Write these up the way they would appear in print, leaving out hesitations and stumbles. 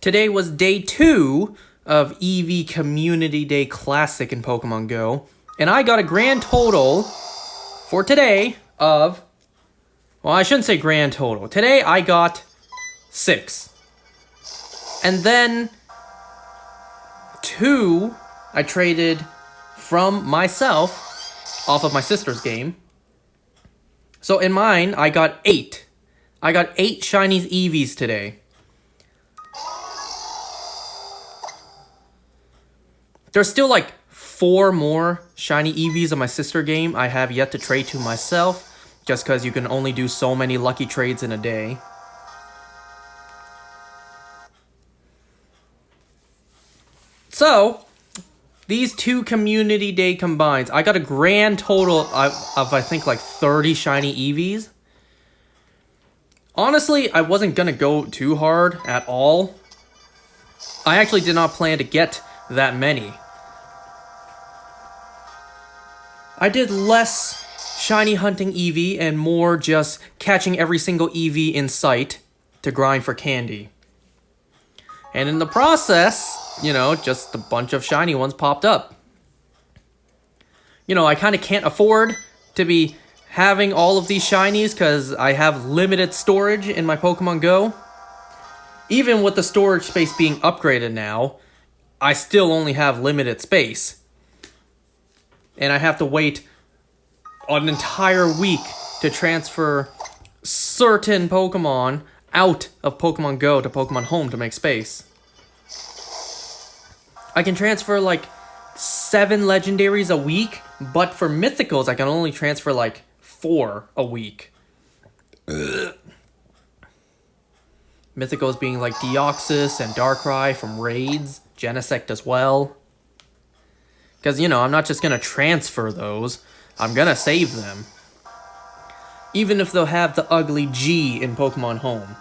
Today was day 2 of EV Community Day Classic in Pokemon Go, and I got a grand total for today of, well, I shouldn't say grand total. Today I got 6. And then 2 I traded from myself off of my sister's game. So in mine, I got 8. I got 8 Shinies EVs today. There's still like 4 more shiny EVs on my sister game I have yet to trade to myself, just because you can only do so many lucky trades in a day. So, these 2 Community Day combines, I got a grand total of I think like 30 shiny EVs. Honestly, I wasn't gonna go too hard at all. I actually did not plan to get that many. I did less shiny hunting EV and more just catching every single EV in sight to grind for candy. And in the process, you know, just a bunch of shiny ones popped up. You know, I kind of can't afford to be having all of these shinies because I have limited storage in my Pokemon Go. Even with the storage space being upgraded now, I still only have limited space. And I have to wait an entire week to transfer certain Pokemon out of Pokemon Go to Pokemon Home to make space. I can transfer like 7 legendaries a week, but for mythicals I can only transfer like 4 a week. Mythicals being like Deoxys and Darkrai from raids, Genesect as well. Because, you know, I'm not just going to transfer those. I'm going to save them. Even if they'll have the ugly G in Pokemon Home.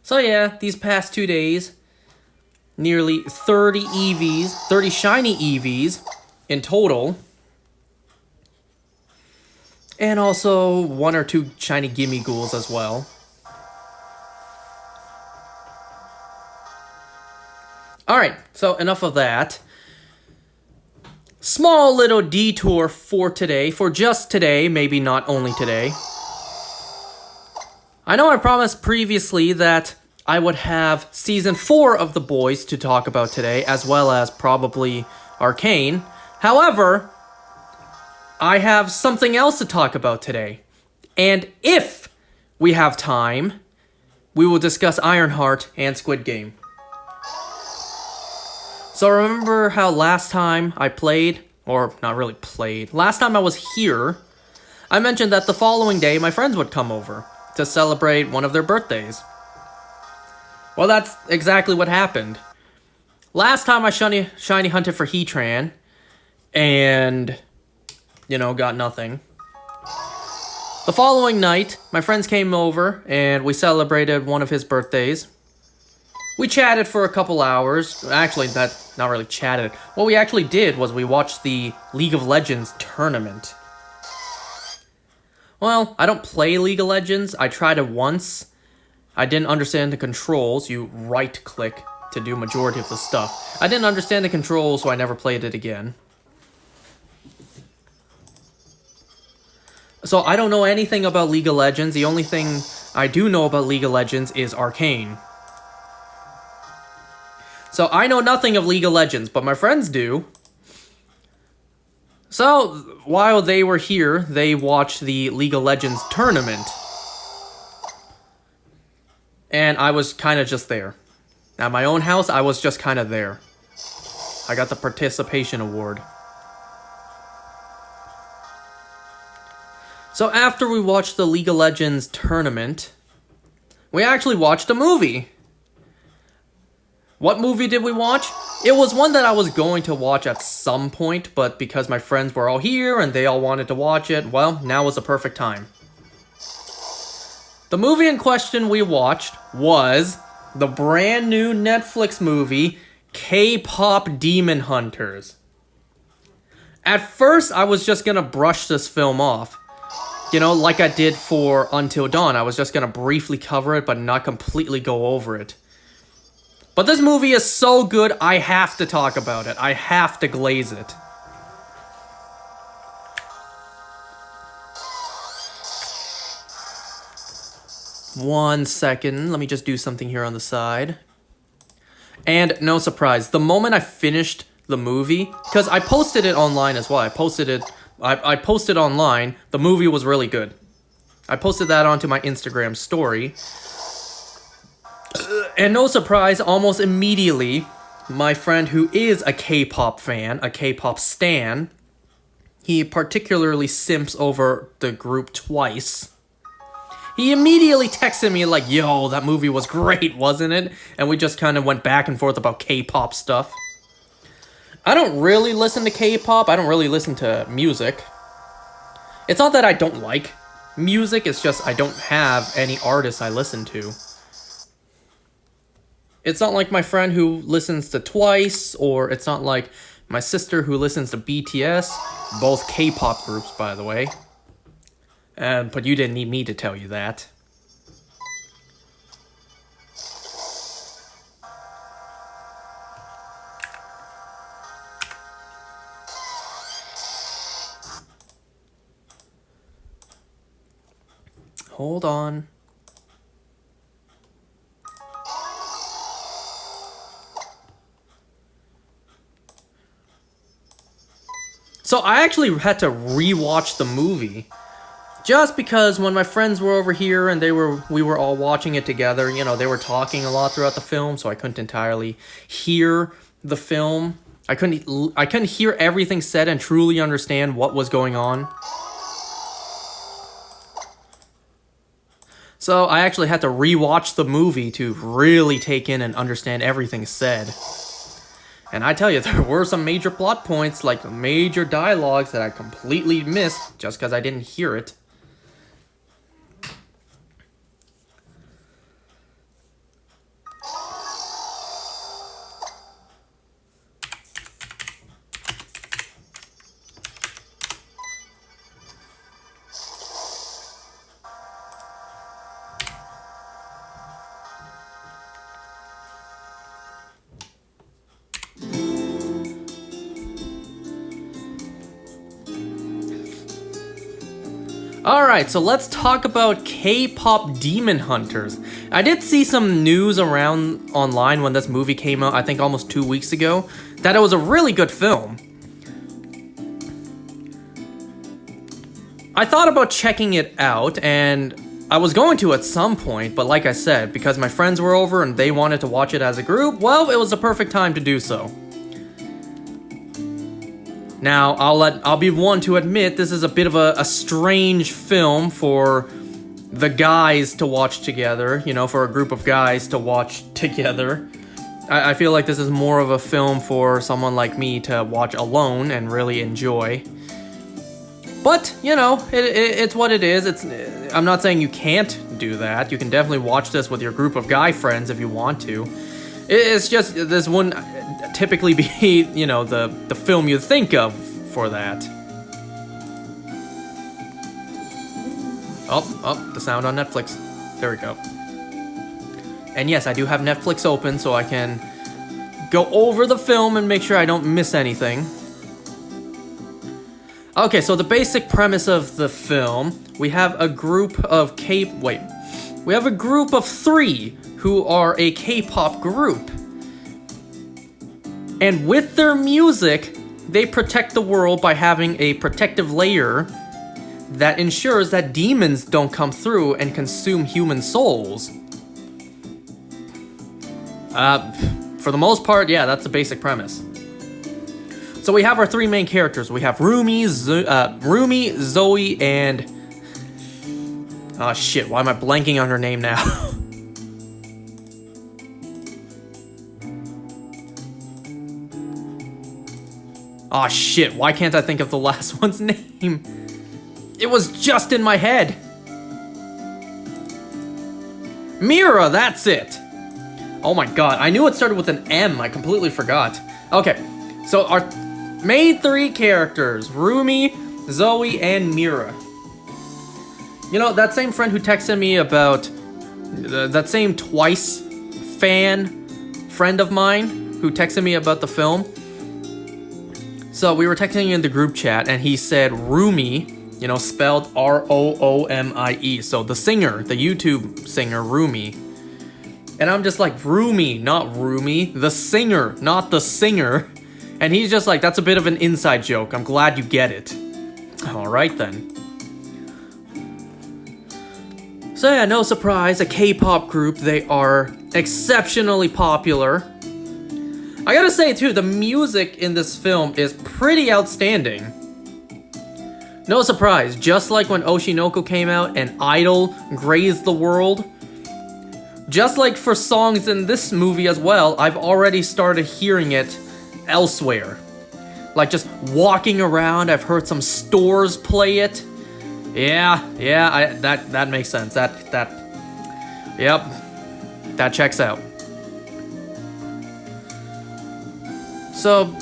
So yeah, these past 2 days, nearly 30 EVs, 30 shiny EVs in total. And also 1 or 2 shiny Gimme Ghouls as well. Alright, so enough of that. Small little detour for today, for just today, maybe not only today. I know I promised previously that I would have Season 4 of The Boys to talk about today, as well as probably Arcane. However, I have something else to talk about today. And if we have time, we will discuss Ironheart and Squid Game. So remember how last time I played, or not really played, last time I was here, I mentioned that the following day my friends would come over to celebrate one of their birthdays. Well, that's exactly what happened. Last time I shiny hunted for Heatran, and, you know, got nothing. The following night, my friends came over, and we celebrated one of his birthdays. We chatted for a couple hours. Actually, not really chatted. What we actually did was we watched the League of Legends tournament. Well, I don't play League of Legends. I tried it once. I didn't understand the controls. You right-click to do majority of the stuff. I didn't understand the controls, so I never played it again. So I don't know anything about League of Legends. The only thing I do know about League of Legends is Arcane. So I know nothing of League of Legends, but my friends do. So while they were here, they watched the League of Legends tournament. And I was kind of just there. At my own house, I was just kind of there. I got the participation award. So after we watched the League of Legends tournament, we actually watched a movie. What movie did we watch? It was one that I was going to watch at some point, but because my friends were all here and they all wanted to watch it, well, now was the perfect time. The movie in question we watched was the brand new Netflix movie, K-Pop Demon Hunters. At first, I was just gonna brush this film off, You know, like I did for Until Dawn, I was just gonna briefly cover it, but not completely go over it. But this movie is so good, I have to talk about it. I have to glaze it. One second, let me just do something here on the side. And no surprise, the moment I finished the movie, because I posted it online as well. I posted online. The movie was really good. I posted that onto my Instagram story. And no surprise, almost immediately, my friend who is a K-pop fan, a K-pop stan, he particularly simps over the group Twice. He immediately texted me like, yo, that movie was great, wasn't it? And we just kind of went back and forth about K-pop stuff. I don't really listen to K-pop. I don't really listen to music. It's not that I don't like music. It's just I don't have any artists I listen to. It's not like my friend who listens to Twice, or it's not like my sister who listens to BTS. Both K-pop groups, by the way. But you didn't need me to tell you that. Hold on. So I actually had to rewatch the movie. Just because when my friends were over here and we were all watching it together, you know, they were talking a lot throughout the film, so I couldn't entirely hear the film. I couldn't hear everything said and truly understand what was going on. So I actually had to rewatch the movie to really take in and understand everything said. And I tell you, there were some major plot points, like major dialogues that I completely missed just because I didn't hear it. Alright, so let's talk about K-pop Demon Hunters. I did see some news around online when this movie came out, I think almost 2 weeks ago, that it was a really good film. I thought about checking it out, and I was going to at some point, but like I said, because my friends were over and they wanted to watch it as a group, well, it was the perfect time to do so. Now, I'll be one to admit this is a bit of a strange film for the guys to watch together, you know, for a group of guys to watch together. I feel like this is more of a film for someone like me to watch alone and really enjoy. But, you know, it's what it is. I'm not saying you can't do that. You can definitely watch this with your group of guy friends if you want to. It's just, this wouldn't typically be, you know, the film you think of for that. Oh, the sound on Netflix. There we go. And yes, I do have Netflix open, so I can go over the film and make sure I don't miss anything. Okay, so the basic premise of the film, we have a group of we have a group of 3 who are a K-pop group. And with their music, they protect the world by having a protective layer that ensures that demons don't come through and consume human souls. For the most part, yeah, that's the basic premise. So we have our 3 main characters. We have Rumi, Zoe, and... Oh shit, why am I blanking on her name now? Aw shit, why can't I think of the last one's name? It was just in my head. Mira, that's it. Oh my god, I knew it started with an M, I completely forgot. Okay, so our main 3 characters, Rumi, Zoe, and Mira. You know, that same friend who texted me about that same Twice friend of mine who texted me about the film. So we were texting in the group chat, and he said Rumi, you know, spelled Roomie. So the singer, the YouTube singer Rumi. And I'm just like, Rumi, not Rumi. The singer, not the singer. And he's just like, that's a bit of an inside joke. I'm glad you get it. Alright then. So yeah, no surprise, a K-pop group. They are exceptionally popular. I gotta say too, the music in this film is pretty outstanding. No surprise, just like when Oshinoko came out and Idol grazed the world, just like for songs in this movie as well, I've already started hearing it elsewhere. Like just walking around, I've heard some stores play it. That makes sense. Yep, that checks out. So,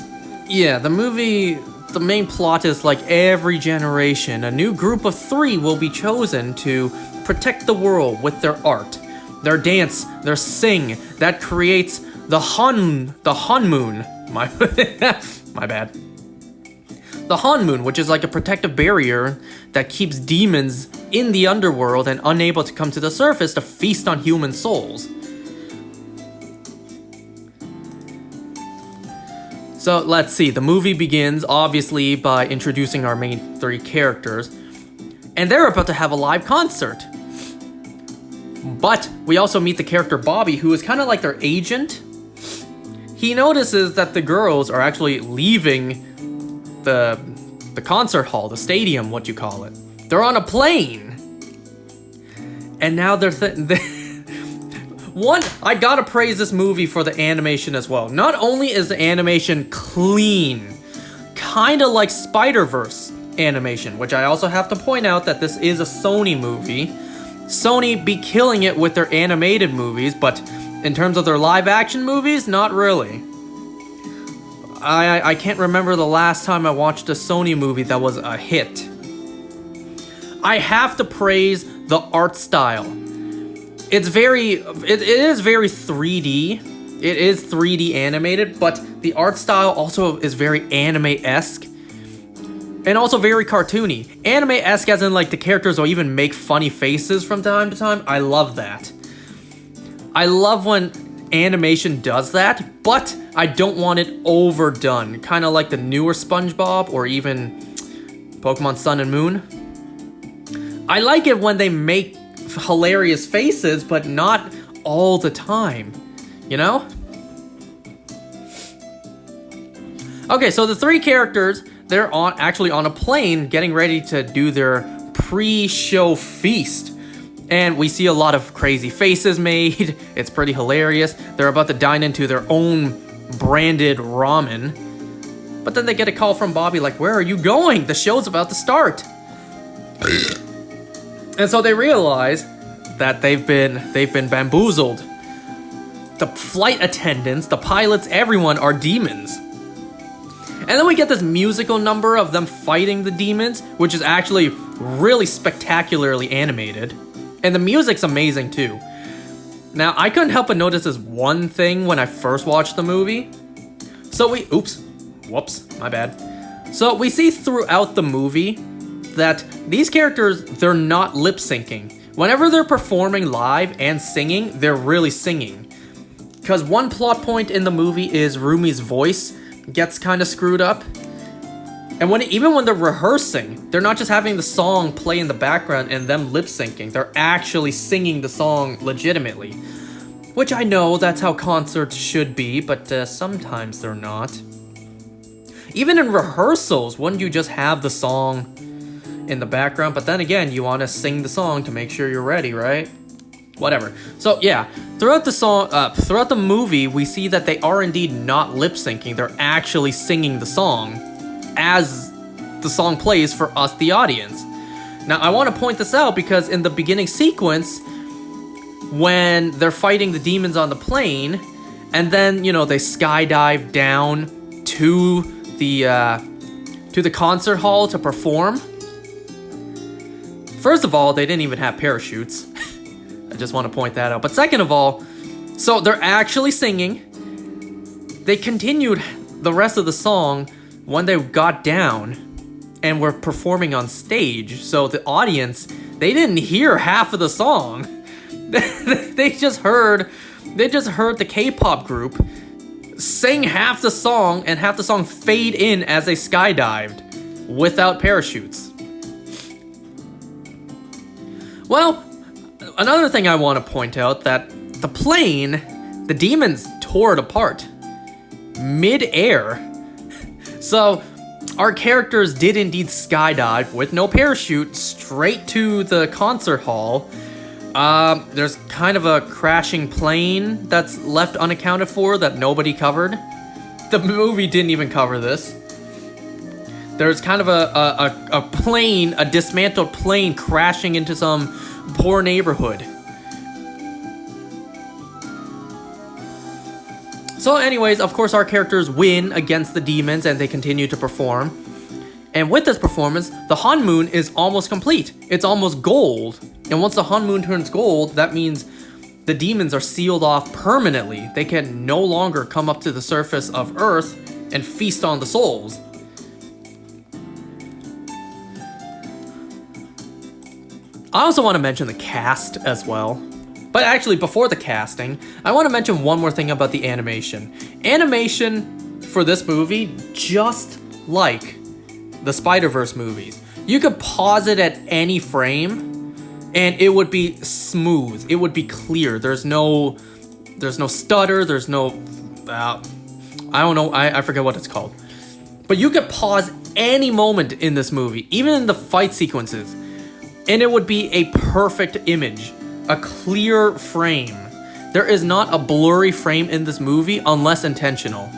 yeah, the movie, the main plot is like every generation, a new group of 3 will be chosen to protect the world with their art, their dance, their sing, that creates the Hanmoon. My bad. The Hanmoon, which is like a protective barrier that keeps demons in the underworld and unable to come to the surface to feast on human souls. So let's see, the movie begins obviously by introducing our main 3 characters, and they're about to have a live concert. But we also meet the character Bobby, who is kind of like their agent. He notices that the girls are actually leaving the concert hall, the stadium, what you call it. They're on a plane. And now they're One, I gotta praise this movie for the animation as well. Not only is the animation clean, kinda like Spider-Verse animation, which I also have to point out that this is a Sony movie. Sony be killing it with their animated movies, but in terms of their live action movies, not really. I can't remember the last time I watched a Sony movie that was a hit. I have to praise the art style. It is very 3D. It is 3D animated, but the art style also is very anime-esque. And also very cartoony. Anime-esque as in like the characters will even make funny faces from time to time. I love that. I love when animation does that, but I don't want it overdone. Kind of like the newer SpongeBob or even Pokemon Sun and Moon. I like it when they make hilarious faces, but not all the time, you know? Okay, so the 3 characters, they're actually on a plane getting ready to do their pre-show feast. And we see a lot of crazy faces made. It's pretty hilarious. They're about to dine into their own branded ramen. But then they get a call from Bobby like, "Where are you going? The show's about to start." And so they realize that they've been bamboozled. The flight attendants, the pilots, everyone are demons. And then we get this musical number of them fighting the demons, which is actually really spectacularly animated. And the music's amazing too. Now, I couldn't help but notice this one thing when I first watched the movie. Whoops, my bad. So we see throughout the movie that these characters, they're not lip syncing. Whenever they're performing live and singing, they're really singing. Because one plot point in the movie is Rumi's voice gets kind of screwed up. And even when they're rehearsing, they're not just having the song play in the background and them lip syncing. They're actually singing the song legitimately. Which I know that's how concerts should be, but sometimes they're not. Even in rehearsals, wouldn't you just have the song in the background? But then again, you want to sing the song to make sure you're ready, right? Whatever. So yeah, throughout the movie, we see that they are indeed not lip syncing. They're actually singing the song as the song plays for us, the audience. Now, I want to point this out because in the beginning sequence, when they're fighting the demons on the plane, and then, you know, they skydive down to the concert hall to perform, First of all, they didn't even have parachutes. I just want to point that out. But second of all, so they're actually singing. They continued the rest of the song when they got down and were performing on stage. So the audience, they didn't hear half of the song. They just heard the K-pop group sing half the song and half the song fade in as they skydived without parachutes. Well, another thing I want to point out that the plane, the demons tore it apart mid-air. So our characters did indeed skydive with no parachute straight to the concert hall. There's kind of a crashing plane that's left unaccounted for that nobody covered. The movie didn't even cover this. There's kind of a plane, a dismantled plane crashing into some poor neighborhood. So anyways, of course our characters win against the demons and they continue to perform. And with this performance, the Hanmoon is almost complete. It's almost gold. And once the Hanmoon turns gold, that means the demons are sealed off permanently. They can no longer come up to the surface of Earth and feast on the souls. I also want to mention the cast as well. But actually, before the casting, I want to mention one more thing about the animation. Animation for this movie, just like the Spider-Verse movies. You could pause it at any frame, and it would be smooth. It would be clear. There's no stutter. There's no, I don't know. I forget what it's called. But you could pause any moment in this movie, even in the fight sequences, and it would be a perfect image. A clear frame. There is not a blurry frame in this movie unless intentional.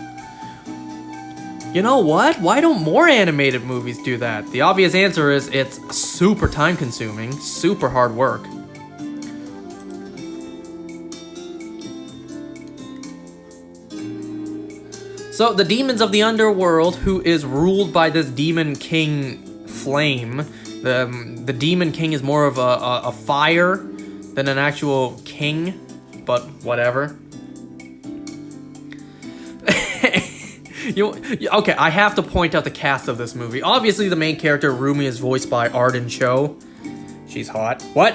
You know what? Why don't more animated movies do that? The obvious answer is it's super time consuming, super hard work. So the demons of the underworld, who is ruled by this demon king Flame, the demon king is more of a fire than an actual king, but whatever. Okay, I have to point out the cast of this movie. Obviously, the main character, Rumi, is voiced by Arden Cho. She's hot. What?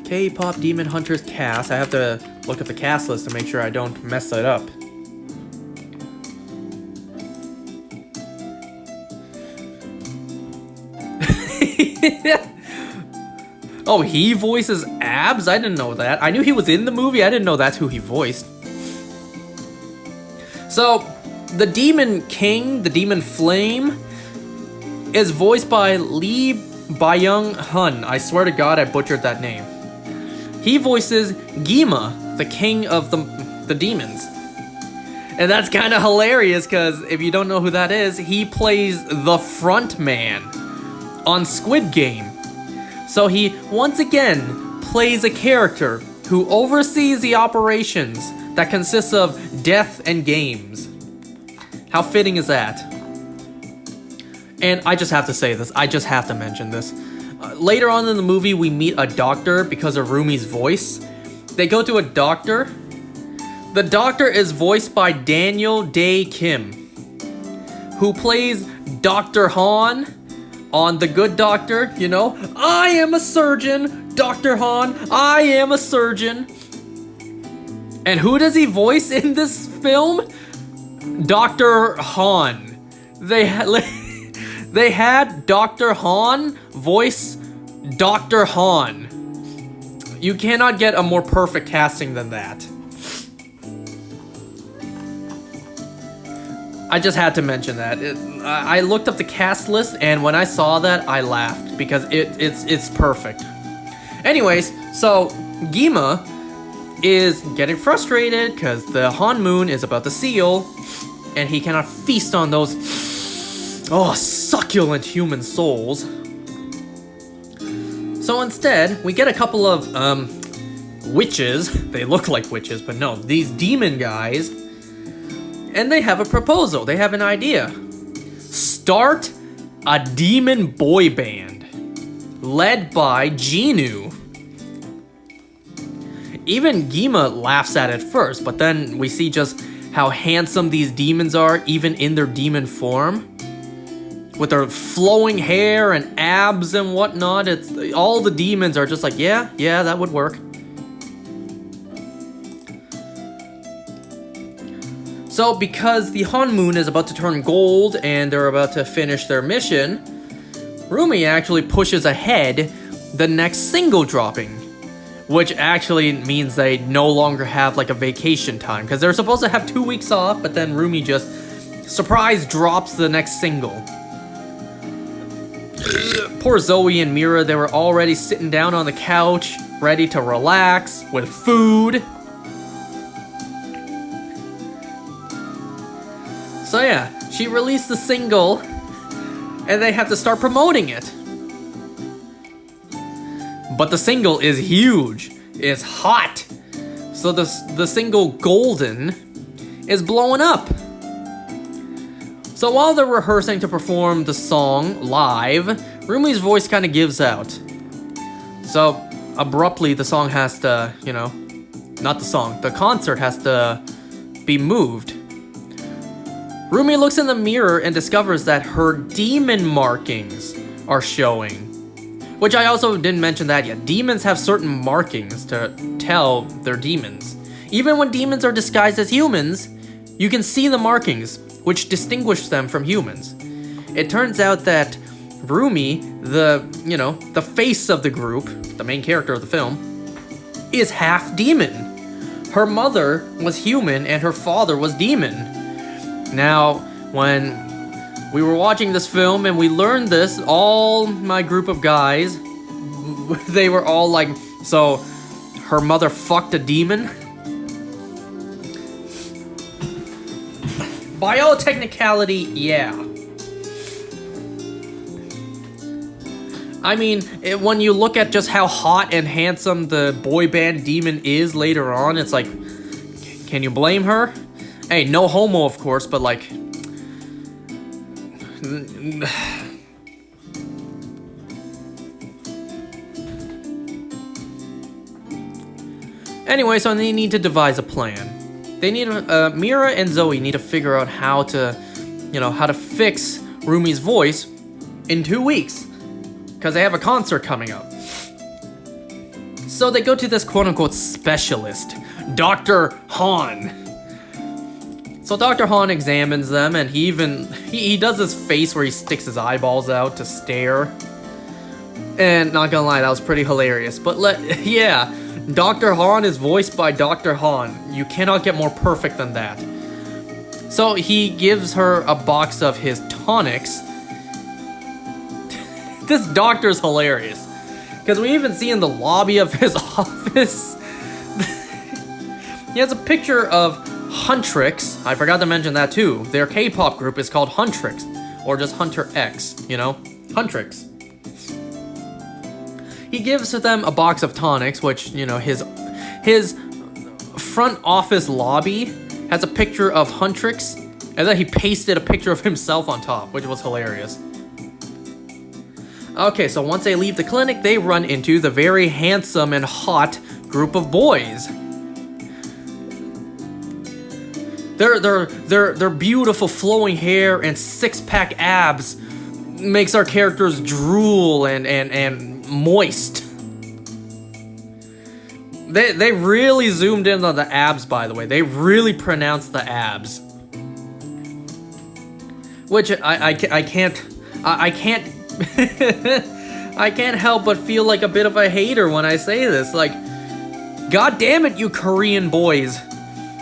K-pop Demon Hunters cast. I have to look at the cast list to make sure I don't mess it up. Oh, he voices Abs? I didn't know that. I knew he was in the movie. I didn't know that's who he voiced. So, the Demon King, the Demon Flame, is voiced by Lee Byung Hun. I swear to God, I butchered that name. He voices Gima, the king of the demons. And that's kind of hilarious, because if you don't know who that is, he plays the front man on Squid Game. So he, once again, plays a character who oversees the operations that consists of death and games. How fitting is that? And I just have to say this. I just have to mention this. Later on in the movie, we meet a doctor because of Rumi's voice. They go to a doctor. The doctor is voiced by Daniel Dae Kim, who plays Dr. Han on The Good Doctor, you know. I am a surgeon, Dr. Han. I am a surgeon. And who does he voice in this film? Dr. Han. They had Dr. Han voice Dr. Han. You cannot get a more perfect casting than that. I just had to mention that. I looked up the cast list, and when I saw that, I laughed because it's perfect. Anyways, so Gima is getting frustrated because the Hanmoon is about to seal, and he cannot feast on those succulent human souls. So instead, we get a couple of witches. They look like witches, but no, these demon guys. And they have a proposal. They have an idea. Start a demon boy band led by Genu. Even Gima laughs at it first, but then we see just how handsome these demons are, even in their demon form. With their flowing hair and abs and whatnot, all the demons are just like, yeah, that would work. So because the Han Moon is about to turn gold and they're about to finish their mission, Rumi actually pushes ahead the next single dropping, which actually means they no longer have like a vacation time, because they're supposed to have 2 weeks off, but then Rumi just surprise drops the next single. Poor Zoe and Mira, they were already sitting down on the couch, ready to relax with food. So yeah, she released the single, and they have to start promoting it. But the single is huge, it's hot. So the single Golden is blowing up. So while they're rehearsing to perform the song live, Rumi's voice kind of gives out. So abruptly the song has to, not the song, the concert has to be moved. Rumi looks in the mirror and discovers that her demon markings are showing. Which I also didn't mention that yet. Demons have certain markings to tell they're demons. Even when demons are disguised as humans, you can see the markings, which distinguish them from humans. It turns out that Rumi, the face of the group, the main character of the film, is half demon. Her mother was human and her father was demon. Now, when we were watching this film and we learned this, all my group of guys, they were all like, so her mother fucked a demon? Biotechnicality, yeah. I mean, when you look at just how hot and handsome the boy band demon is later on, it's like, can you blame her? Hey, no homo, of course, but like... Anyway, so they need to devise a plan. They need Mira and Zoe need to figure out how to fix Rumi's voice in 2 weeks, because they have a concert coming up. So they go to this quote-unquote specialist, Dr. Han. So Dr. Han examines them, and he does this face where he sticks his eyeballs out to stare. And not gonna lie, that was pretty hilarious. But yeah, Dr. Han is voiced by Dr. Han. You cannot get more perfect than that. So he gives her a box of his tonics. This doctor's hilarious, because we even see in the lobby of his office, he has a picture of Huntrix. I forgot to mention that too. Their K-pop group is called Huntrix, or just Hunter X, Huntrix. He gives them a box of tonics, which, his front office lobby has a picture of Huntrix, and then he pasted a picture of himself on top, which was hilarious. Okay, so once they leave the clinic, they run into the very handsome and hot group of boys. Their beautiful flowing hair and six-pack abs makes our characters drool and moist. They really zoomed in on the abs, by the way. They really pronounced the abs. Which I can't I can't help but feel like a bit of a hater when I say this. Like, god damn it, you Korean boys.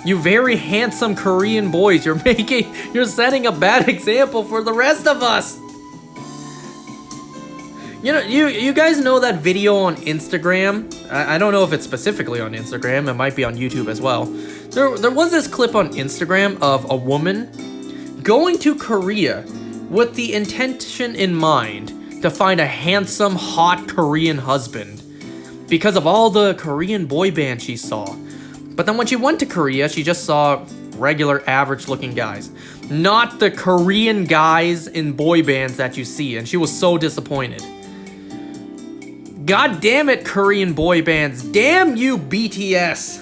You very handsome Korean boys. You're setting a bad example for the rest of us. You guys know that video on Instagram? I don't know if it's specifically on Instagram. It might be on YouTube as well. There was this clip on Instagram of a woman going to Korea with the intention in mind to find a handsome, hot Korean husband because of all the Korean boy bands she saw. But then when she went to Korea, she just saw regular, average-looking guys. not the Korean guys in boy bands that you see, and she was so disappointed. God damn it, Korean boy bands. Damn you, BTS.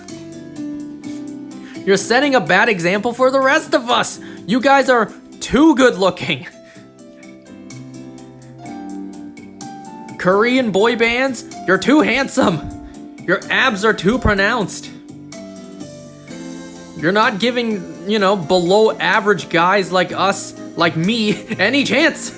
You're setting a bad example for the rest of us. You guys are too good looking. Korean boy bands, you're too handsome. Your abs are too pronounced. You're not giving, you know, below average guys like us, like me, any chance.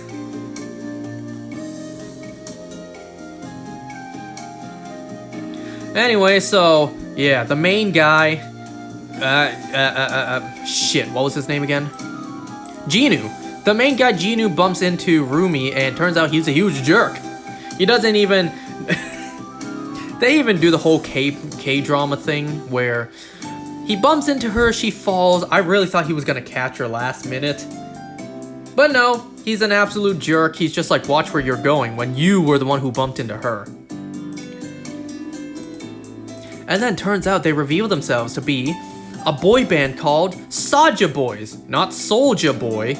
Anyway, so, yeah, the main guy, shit, what was his name again? Genu. The main guy, Genu, bumps into Rumi, and turns out he's a huge jerk. He doesn't even... They even do the whole K-drama thing, where he bumps into her, she falls. I really thought he was gonna catch her last minute. But no, he's an absolute jerk. He's just like, watch where you're going, when you were the one who bumped into her. And then turns out they reveal themselves to be a boy band called Saja Boys. Not Soulja Boy.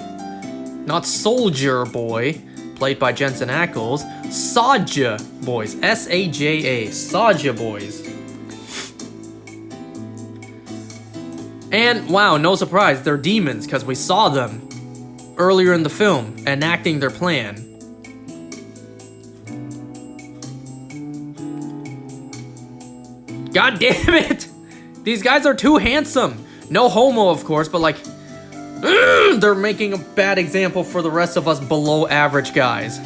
Not Soldier Boy, played by Jensen Ackles. Saja Boys. S-A-J-A. Saja Boys. And, wow, no surprise, they're demons, because we saw them earlier in the film, enacting their plan. God damn it! These guys are too handsome. No homo, of course, but like, they're making a bad example for the rest of us below average guys.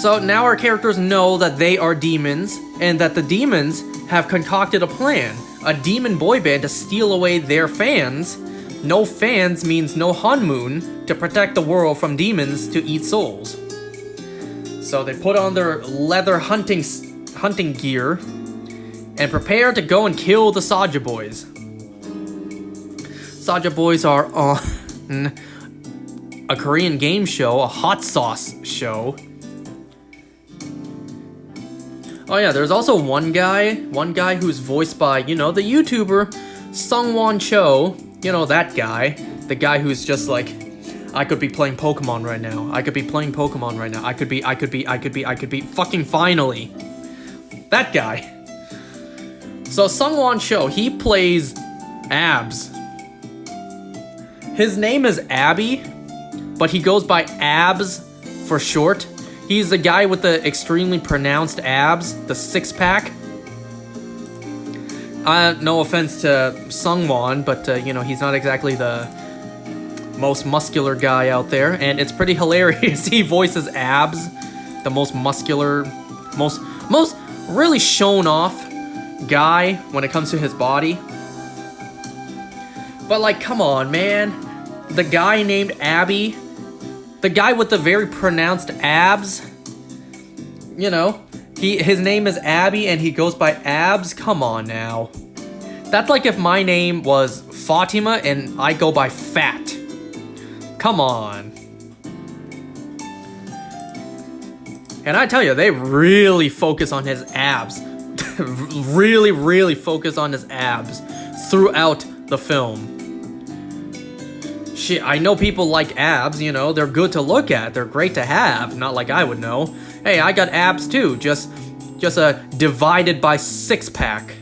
So now our characters know that they are demons, and that the demons have concocted a plan. A demon boy band to steal away their fans. No fans means no Hanmoon, to protect the world from demons to eat souls. So they put on their leather hunting gear and prepare to go and kill the Saja Boys. Saja Boys are on a Korean game show, a hot sauce show. Oh yeah, there's also one guy who's voiced by, you know, the YouTuber Sungwon Cho. You know, that guy. The guy who's just like, I could be playing Pokemon right now. I could be playing Pokemon right now. I could be, fucking finally. That guy. So Sungwon Cho, he plays Abs. His name is Abby, but he goes by Abs for short. He's the guy with the extremely pronounced abs, the six-pack. No offense to Sungwon, but, you know, he's not exactly the most muscular guy out there, and it's pretty hilarious. He voices Abs, the most muscular, most really shown off guy when it comes to his body. But like, come on, man. The guy named Abby, the guy with the very pronounced abs, you know, his name is Abby and he goes by Abs. Come on now. That's like if my name was Fatima and I go by Fat. Come on. And I tell you, they really focus on his abs. really focus on his abs throughout the film. Shit, I know people like abs, you know, they're good to look at, they're great to have, not like I would know. Hey, I got abs too, just divided by six-pack.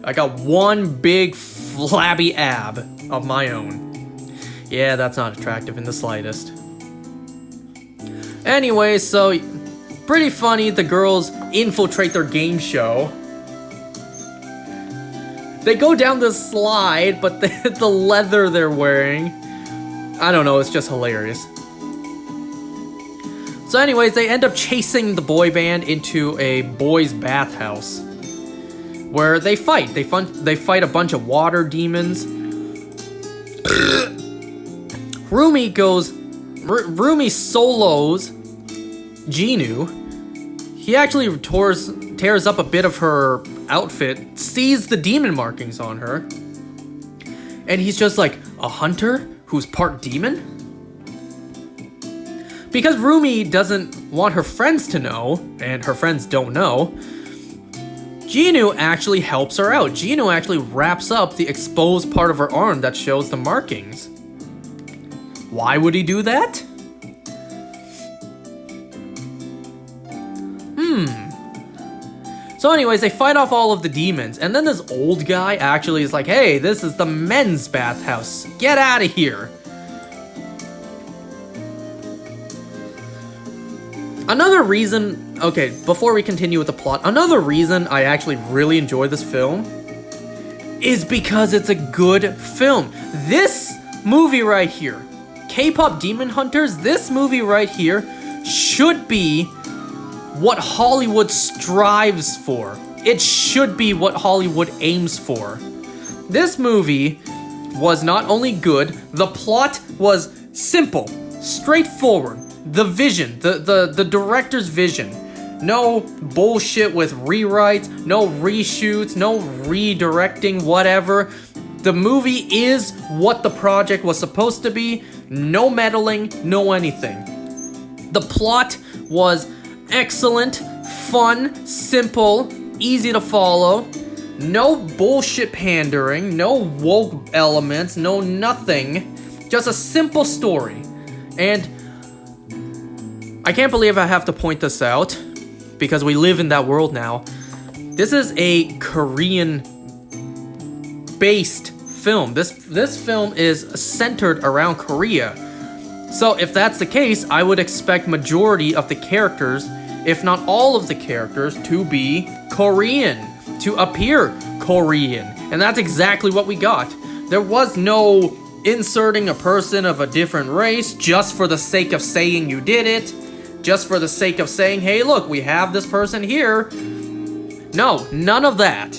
I got one big flabby ab of my own. Yeah, that's not attractive in the slightest. Anyway, so pretty funny, the girls infiltrate their game show. They go down the slide, but the leather they're wearing, I don't know, it's just hilarious. So anyways, they end up chasing the boy band into a boys' bathhouse, where they fight. They fight a bunch of water demons. Rumi solos Genu. He actually tears up a bit of her outfit, sees the demon markings on her, and he's just like, a hunter who's part demon? Because Rumi doesn't want her friends to know, and her friends don't know, Ginu actually helps her out. Ginu actually wraps up the exposed part of her arm that shows the markings. Why would he do that? So anyways, they fight off all of the demons, and then this old guy actually is like, hey, this is the men's bathhouse. Get out of here. Another reason, okay, before we continue with the plot, another reason I actually really enjoy this film is because it's a good film. This movie right here, K-pop Demon Hunters, this movie right here should be what Hollywood strives for. It should be what Hollywood aims for. This movie was not only good, the plot was simple, straightforward. The vision, the director's vision. No bullshit with rewrites, no reshoots, no redirecting, whatever. The movie is what the project was supposed to be. No meddling, no anything. The plot was excellent, fun, simple, easy to follow. No bullshit pandering, no woke elements, no nothing. Just a simple story. And I can't believe I have to point this out, because we live in that world now. This is a Korean-based film. This film is centered around Korea. So if that's the case, I would expect majority of the characters, if not all of the characters, to be Korean, to appear Korean. And that's exactly what we got. There was no inserting a person of a different race just for the sake of saying you did it. Just for the sake of saying, hey, look, we have this person here. No, none of that.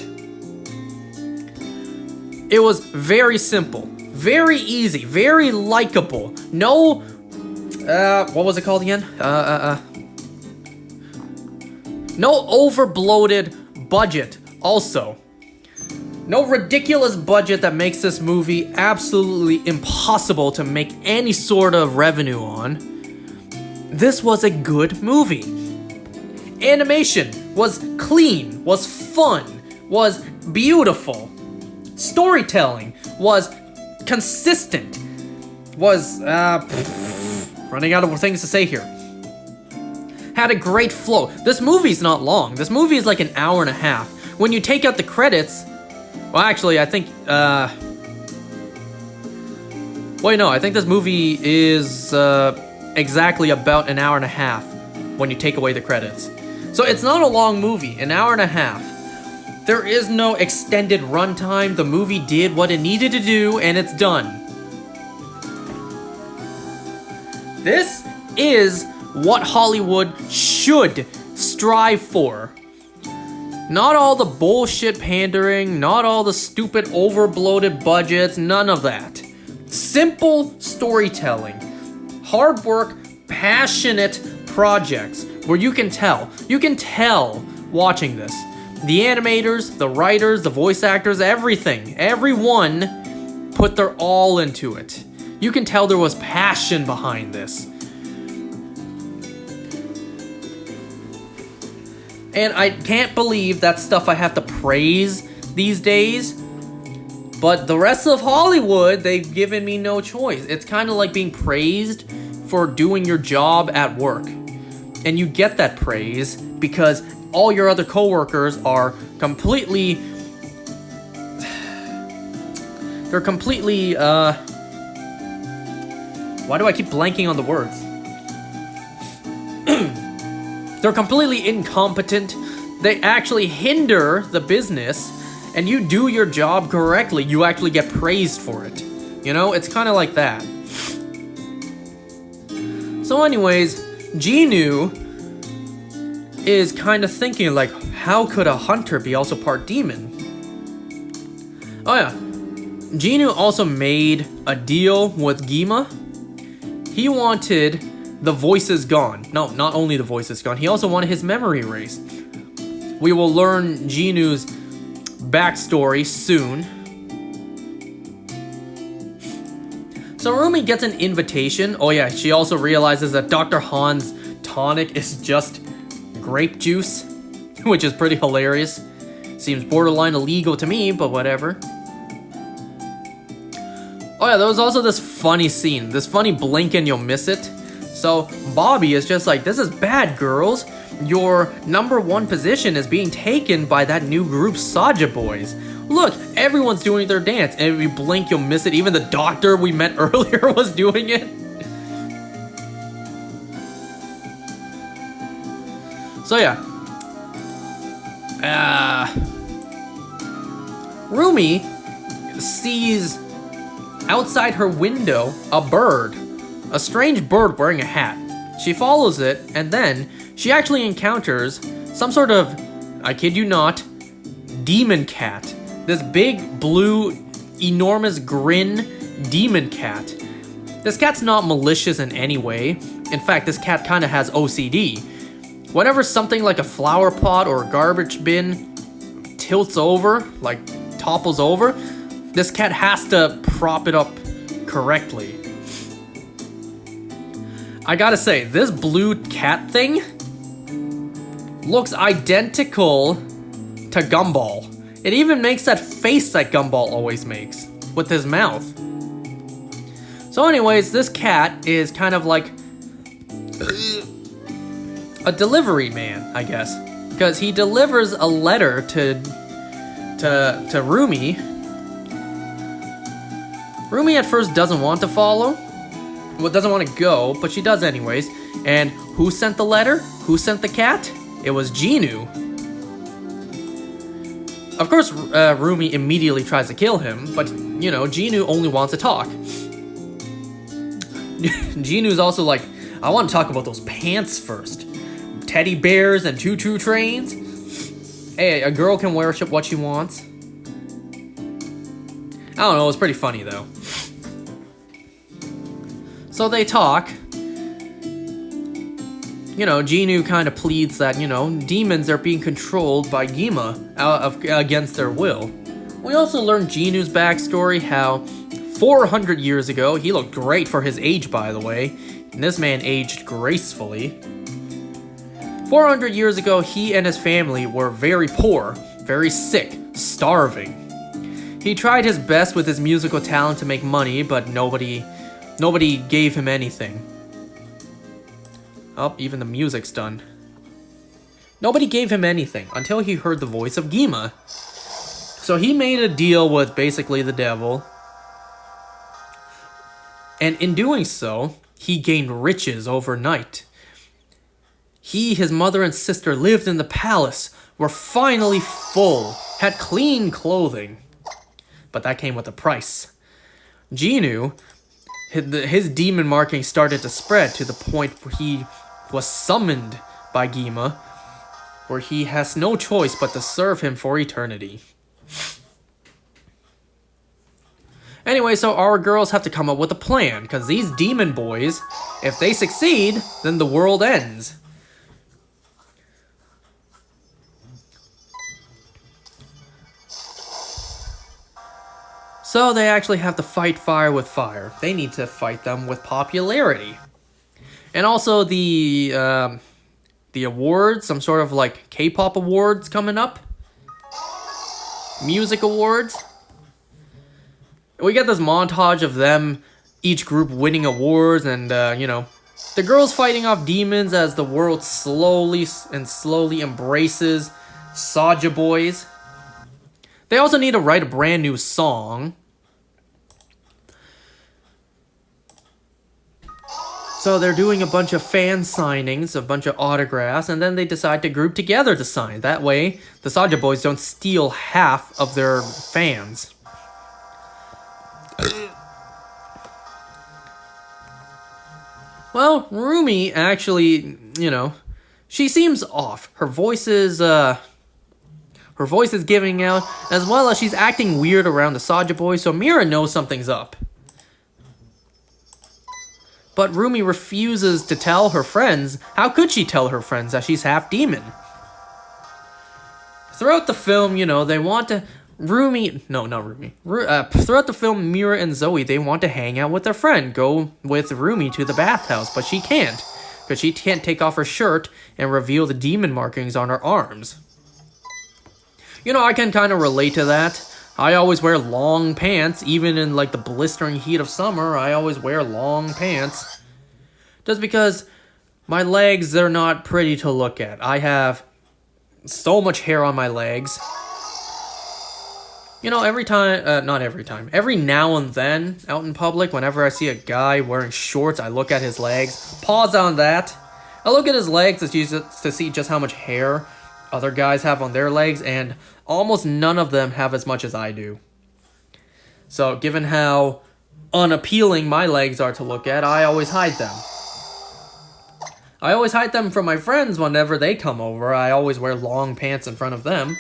It was very simple, very easy, very likable. No, what was it called again? No over-bloated budget, also. No ridiculous budget that makes this movie absolutely impossible to make any sort of revenue on. This was a good movie. Animation was clean, was fun, was beautiful. Storytelling was consistent, was, running out of things to say here. Had a great flow. This movie's not long. This movie is like an hour and a half. When you take out the credits, well, actually, I think, wait, no, I think this movie is, exactly about an hour and a half when you take away the credits. So it's not a long movie, an hour and a half. There is no extended runtime. The movie did what it needed to do, and it's done. This is what Hollywood should strive for. Not all the bullshit pandering, not all the stupid over-bloated budgets, none of that. Simple storytelling. Hard work, passionate projects where you can tell watching this. The animators, the writers, the voice actors, everything, everyone put their all into it. You can tell there was passion behind this. And I can't believe that's stuff I have to praise these days. But the rest of Hollywood, they've given me no choice. It's kind of like being praised for doing your job at work. And you get that praise because all your other coworkers are completely... They're completely, why do I keep blanking on the words? They're completely incompetent. They actually hinder the business. And you do your job correctly, you actually get praised for it. You know, it's kind of like that. So anyways, Ginu is kind of thinking like, how could a hunter be also part demon? Oh yeah, Ginu also made a deal with Gima. He wanted the voices gone. No, not only the voices gone, he also wanted his memory erased. We will learn Ginu's backstory soon. So Rumi gets an invitation. Oh yeah, she also realizes that Dr. Han's tonic is just grape juice, which is pretty hilarious. Seems borderline illegal to me, but whatever. Oh yeah, there was also this funny scene. This funny blink and you'll miss it. So Bobby is just like, this is bad, girls. Your #1 position is being taken by that new group, Saja Boys. Look, everyone's doing their dance, and if you blink, you'll miss it. Even the doctor we met earlier was doing it. So yeah. Rumi sees outside her window a bird. A strange bird wearing a hat. She follows it, and then she actually encounters some sort of, I kid you not, demon cat. This big, blue, enormous grin demon cat. This cat's not malicious in any way. In fact, this cat kind of has OCD. Whenever something like a flower pot or a garbage bin tilts over, like topples over, this cat has to prop it up correctly. I gotta say, this blue cat thing looks identical to Gumball. It even makes that face that Gumball always makes with his mouth. So anyways, this cat is kind of like a delivery man, I guess, because he delivers a letter to Rumi. Rumi at first doesn't want to follow, well, doesn't want to go, but she does anyways. And who sent the letter? Who sent the cat? It was Genu. Of course, Rumi immediately tries to kill him, but, you know, Genu only wants to talk. Genu's also like, I want to talk about those pants first. Teddy bears and choo-choo trains. Hey, a girl can wear what she wants. I don't know, it's pretty funny though. So they talk. You know, Genu kind of pleads that, you know, demons are being controlled by Gima against their will. We also learn Genu's backstory, how 400 years ago, he looked great for his age, by the way, and this man aged gracefully. 400 years ago, he and his family were very poor, very sick, starving. He tried his best with his musical talent to make money, but nobody gave him anything. Oh, even the music's done. Nobody gave him anything until he heard the voice of Gima. So he made a deal with basically the devil. And in doing so, he gained riches overnight. He, his mother, and sister lived in the palace, were finally full, had clean clothing. But that came with a price. Genu, his demon marking started to spread to the point where he was summoned by Gima, where he has no choice but to serve him for eternity. Anyway, so our girls have to come up with a plan, because these demon boys, if they succeed, then the world ends. So they actually have to fight fire with fire. They need to fight them with popularity. And also the awards, some sort of like K-pop awards coming up. Music awards. We get this montage of them, each group winning awards, and you know, the girls fighting off demons as the world slowly embraces Saja Boys. They also need to write a brand new song. So they're doing a bunch of fan signings, a bunch of autographs, and then they decide to group together to sign. That way, the Saja Boys don't steal half of their fans. Well, Rumi actually, you know, she seems off. Her voice is giving out, as well as she's acting weird around the Saja Boys, so Mira knows something's up. But Rumi refuses to tell her friends. How could she tell her friends that she's half demon? Throughout the film, you know, they want to... throughout the film, Mira and Zoe, they want to hang out with their friend, go with Rumi to the bathhouse, but she can't, because she can't take off her shirt and reveal the demon markings on her arms. You know, I can kind of relate to that. I always wear long pants, even in like the blistering heat of summer. I always wear long pants. Just because my legs, they're not pretty to look at. I have so much hair on my legs. You know, every now and then, out in public, whenever I see a guy wearing shorts, I look at his legs. Pause on that. I look at his legs to see just how much hair other guys have on their legs, and almost none of them have as much as I do. So, given how unappealing my legs are to look at, I always hide them. I always hide them from my friends whenever they come over. I always wear long pants in front of them.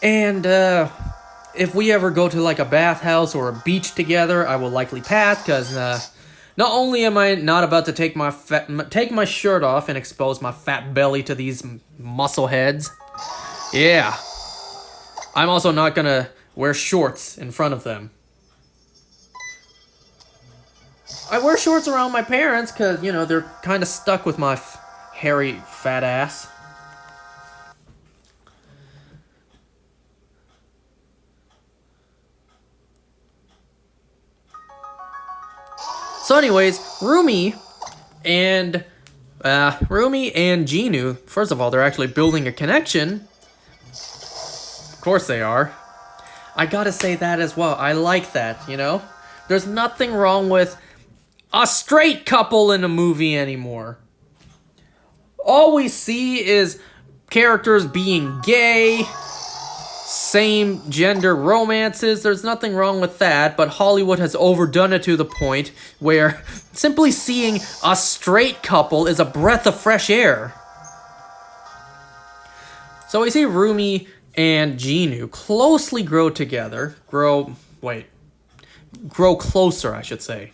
And if we ever go to like a bathhouse or a beach together, I will likely pass because not only am I not about to take my shirt off and expose my fat belly to these muscle heads, yeah, I'm also not gonna wear shorts in front of them. I wear shorts around my parents because, you know, they're kind of stuck with my hairy fat ass. So anyways, Rumi and Genu, first of all, they're actually building a connection. Of course they are. I gotta say that as well. I like that, you know? There's nothing wrong with a straight couple in a movie anymore. All we see is characters being gay, same gender romances. There's nothing wrong with that, but Hollywood has overdone it to the point where simply seeing a straight couple is a breath of fresh air. So we see Rumi and Genu closely grow closer, I should say.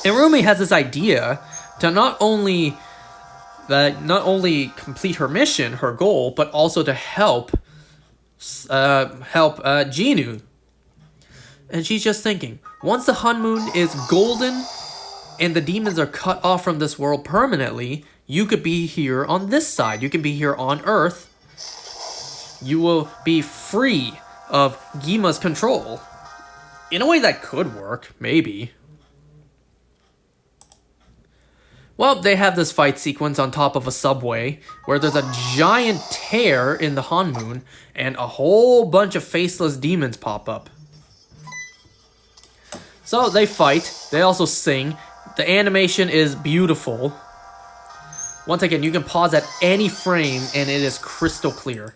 And Rumi has this idea to not only complete her mission, her goal, but also to help Genu. And she's just thinking, once the honeymoon is golden and the demons are cut off from this world permanently, you could be here on this side. You can be here on Earth. You will be free of Gima's control. In a way that could work, maybe. Well, they have this fight sequence on top of a subway where there's a giant tear in the Hanmoon and a whole bunch of faceless demons pop up. So they fight, they also sing. The animation is beautiful. Once again, you can pause at any frame and it is crystal clear.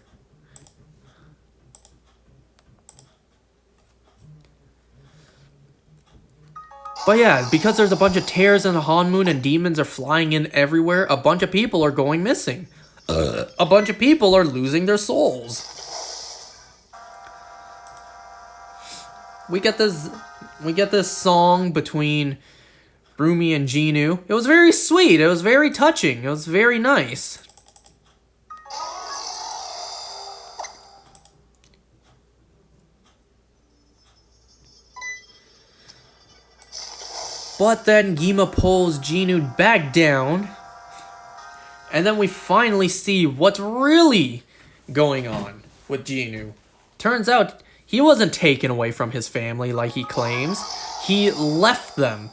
But yeah, because there's a bunch of tears in the Hanmoon and demons are flying in everywhere, a bunch of people are going missing. A bunch of people are losing their souls. We get this song between Rumi and Genu. It was very sweet. It was very touching. It was very nice. But then Gima pulls Genu back down. And then we finally see what's really going on with Genu. Turns out he wasn't taken away from his family like he claims. He left them.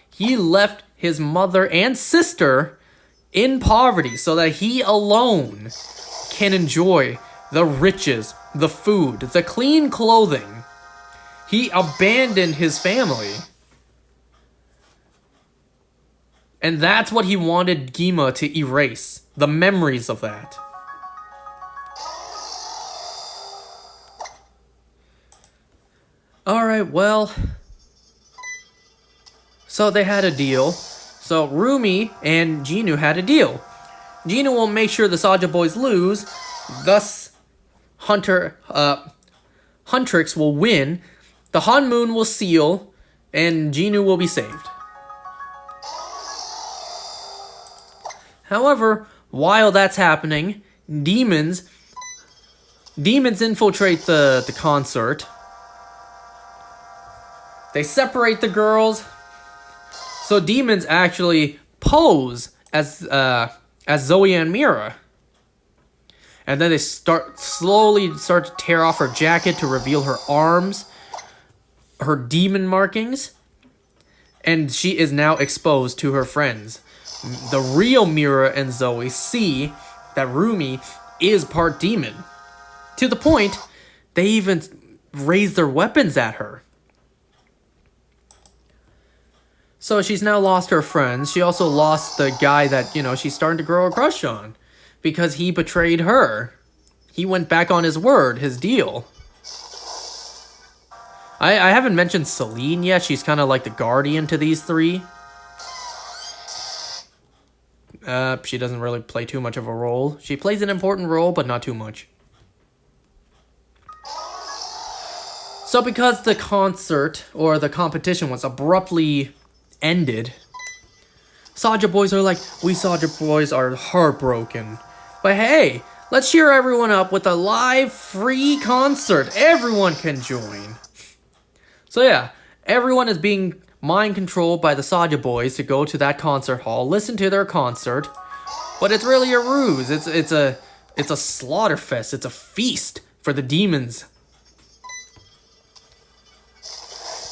He left his mother and sister in poverty so that he alone can enjoy the riches, the food, the clean clothing. He abandoned his family. And that's what he wanted Gima to erase. The memories of that. Alright, well. So they had a deal. So Rumi and Genu had a deal. Genu will make sure the Saja boys lose. Thus, Huntrix will win. The Hanmoon will seal. And Genu will be saved. However, while that's happening, demons infiltrate the concert. They separate the girls. So demons actually pose as Zoe and Mira. And then they slowly start to tear off her jacket to reveal her arms, her demon markings, and she is now exposed to her friends. The real Mira and Zoe see that Rumi is part demon. To the point, they even raise their weapons at her. So she's now lost her friends. She also lost the guy that, she's starting to grow a crush on. Because he betrayed her. He went back on his word, his deal. I haven't mentioned Celine yet. She's kind of like the guardian to these three. She doesn't really play too much of a role. She plays an important role, but not too much. So because the concert, or the competition, was abruptly ended, Saja boys are like, we Saja boys are heartbroken. But hey, let's cheer everyone up with a live free concert. Everyone can join. So yeah, everyone is being mind controlled by the Saja boys to go to that concert hall, listen to their concert. But it's really a ruse. It's a slaughter fest. It's a feast for the demons.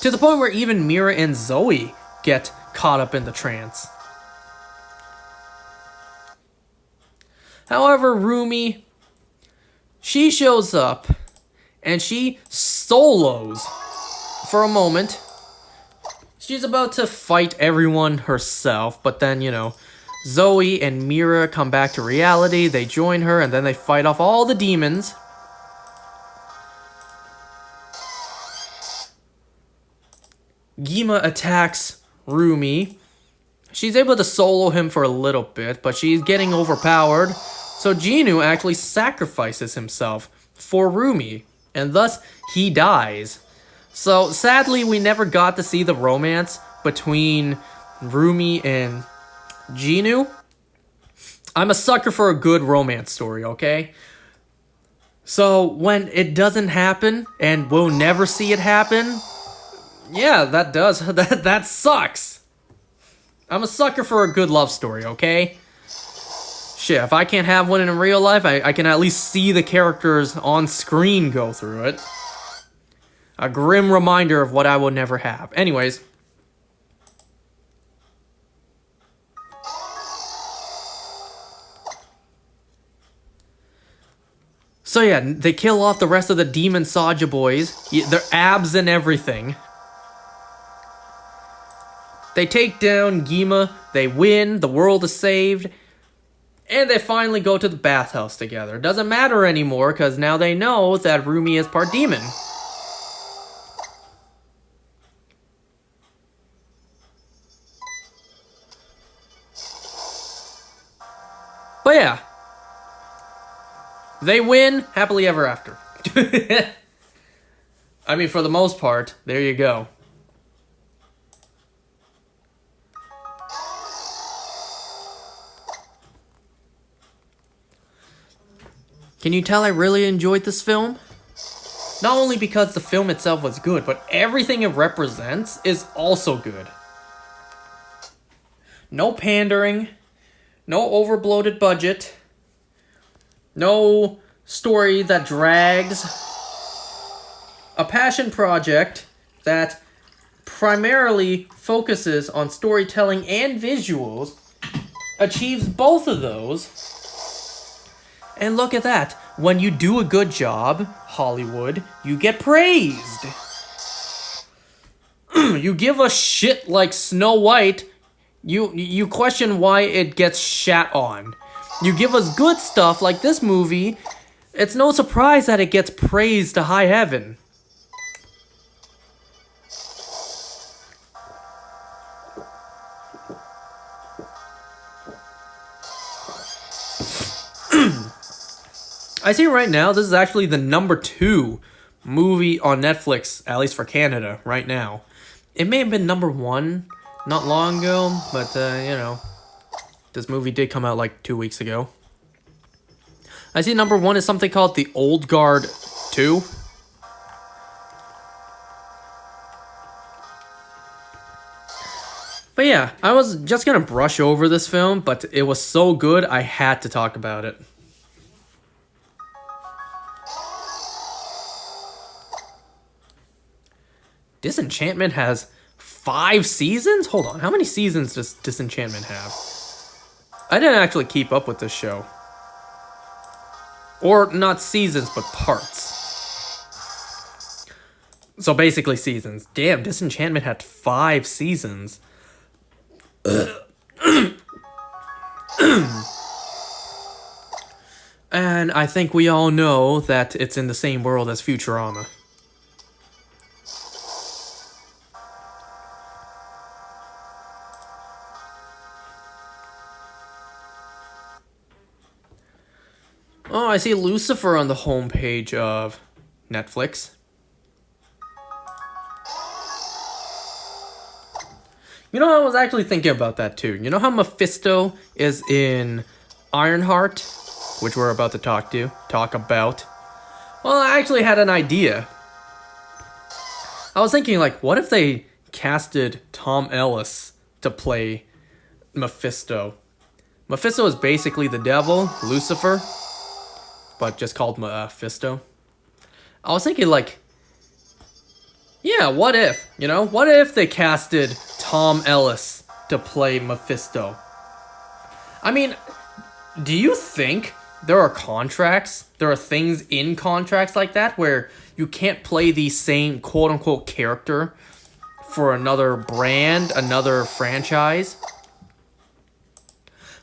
To the point where even Mira and Zoe get caught up in the trance. However, Rumi, she shows up, and she solos for a moment. She's about to fight everyone herself, but then, Zoe and Mira come back to reality, they join her, and then they fight off all the demons. Gima attacks Rumi. She's able to solo him for a little bit, but she's getting overpowered. So Genu actually sacrifices himself for Rumi, and thus he dies. So sadly, we never got to see the romance between Rumi and Genu. I'm a sucker for a good romance story, okay? So when it doesn't happen, and we'll never see it happen, yeah, that sucks. I'm a sucker for a good love story, okay? Shit, if I can't have one in real life, I can at least see the characters on screen go through it. A grim reminder of what I will never have. Anyways. So yeah, they kill off the rest of the demon Saja boys. Their abs and everything. They take down Gima, they win, the world is saved, and they finally go to the bathhouse together. Doesn't matter anymore, because now they know that Rumi is part demon. But yeah. They win, happily ever after. I mean, for the most part, there you go. Can you tell I really enjoyed this film? Not only because the film itself was good, but everything it represents is also good. No pandering, no overbloated budget, no story that drags, a passion project that primarily focuses on storytelling and visuals, achieves both of those. And look at that. When you do a good job, Hollywood, you get praised. You give a shit like Snow White, you question why it gets shat on. You give us good stuff like this movie, it's no surprise that it gets praised to high heaven. I see right now, this is actually the #2 movie on Netflix, at least for Canada, right now. It may have been #1 not long ago, but, this movie did come out like 2 weeks ago. I see #1 is something called The Old Guard 2. But yeah, I was just gonna brush over this film, but it was so good I had to talk about it. Disenchantment has 5 seasons? Hold on, how many seasons does Disenchantment have? I didn't actually keep up with this show. Or not seasons, but parts. So basically seasons. Damn, Disenchantment had 5 seasons. And I think we all know that it's in the same world as Futurama. Oh, I see Lucifer on the homepage of Netflix. You know, I was actually thinking about that too. You know how Mephisto is in Ironheart, which we're about to talk about? Well, I actually had an idea. I was thinking, like, what if they casted Tom Ellis to play Mephisto? Mephisto is basically the devil, Lucifer, but just called Mephisto. I was thinking, like, yeah, what if? You know, what if they casted Tom Ellis to play Mephisto? I mean, do you think there are things in contracts like that where you can't play the same quote-unquote character for another brand, another franchise?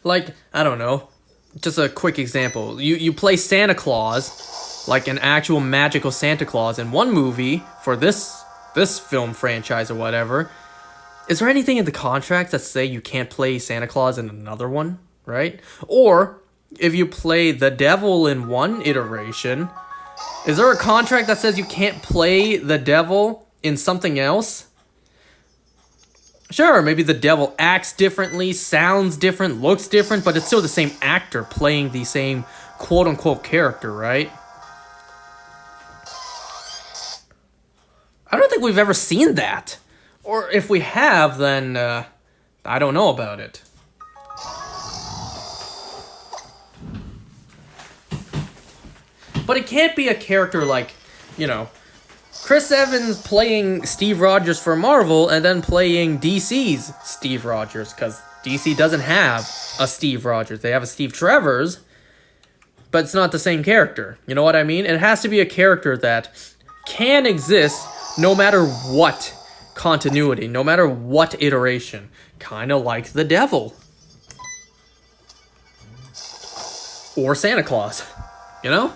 Like, I don't know, just a quick example. You play Santa Claus, like an actual magical Santa Claus in one movie for this film franchise or whatever. Is there anything in the contracts that say you can't play Santa Claus in another one, right? Or if you play the devil in one iteration, is there a contract that says you can't play the devil in something else? Sure, maybe the devil acts differently, sounds different, looks different, but it's still the same actor playing the same quote-unquote character, right? I don't think we've ever seen that. Or if we have, then I don't know about it. But it can't be a character like, you know, Chris Evans playing Steve Rogers for Marvel and then playing DC's Steve Rogers, because DC doesn't have a Steve Rogers. They have a Steve Trevors, but it's not the same character. You know what I mean? It has to be a character that can exist no matter what continuity, no matter what iteration. Kind of like the devil. Or Santa Claus. You know?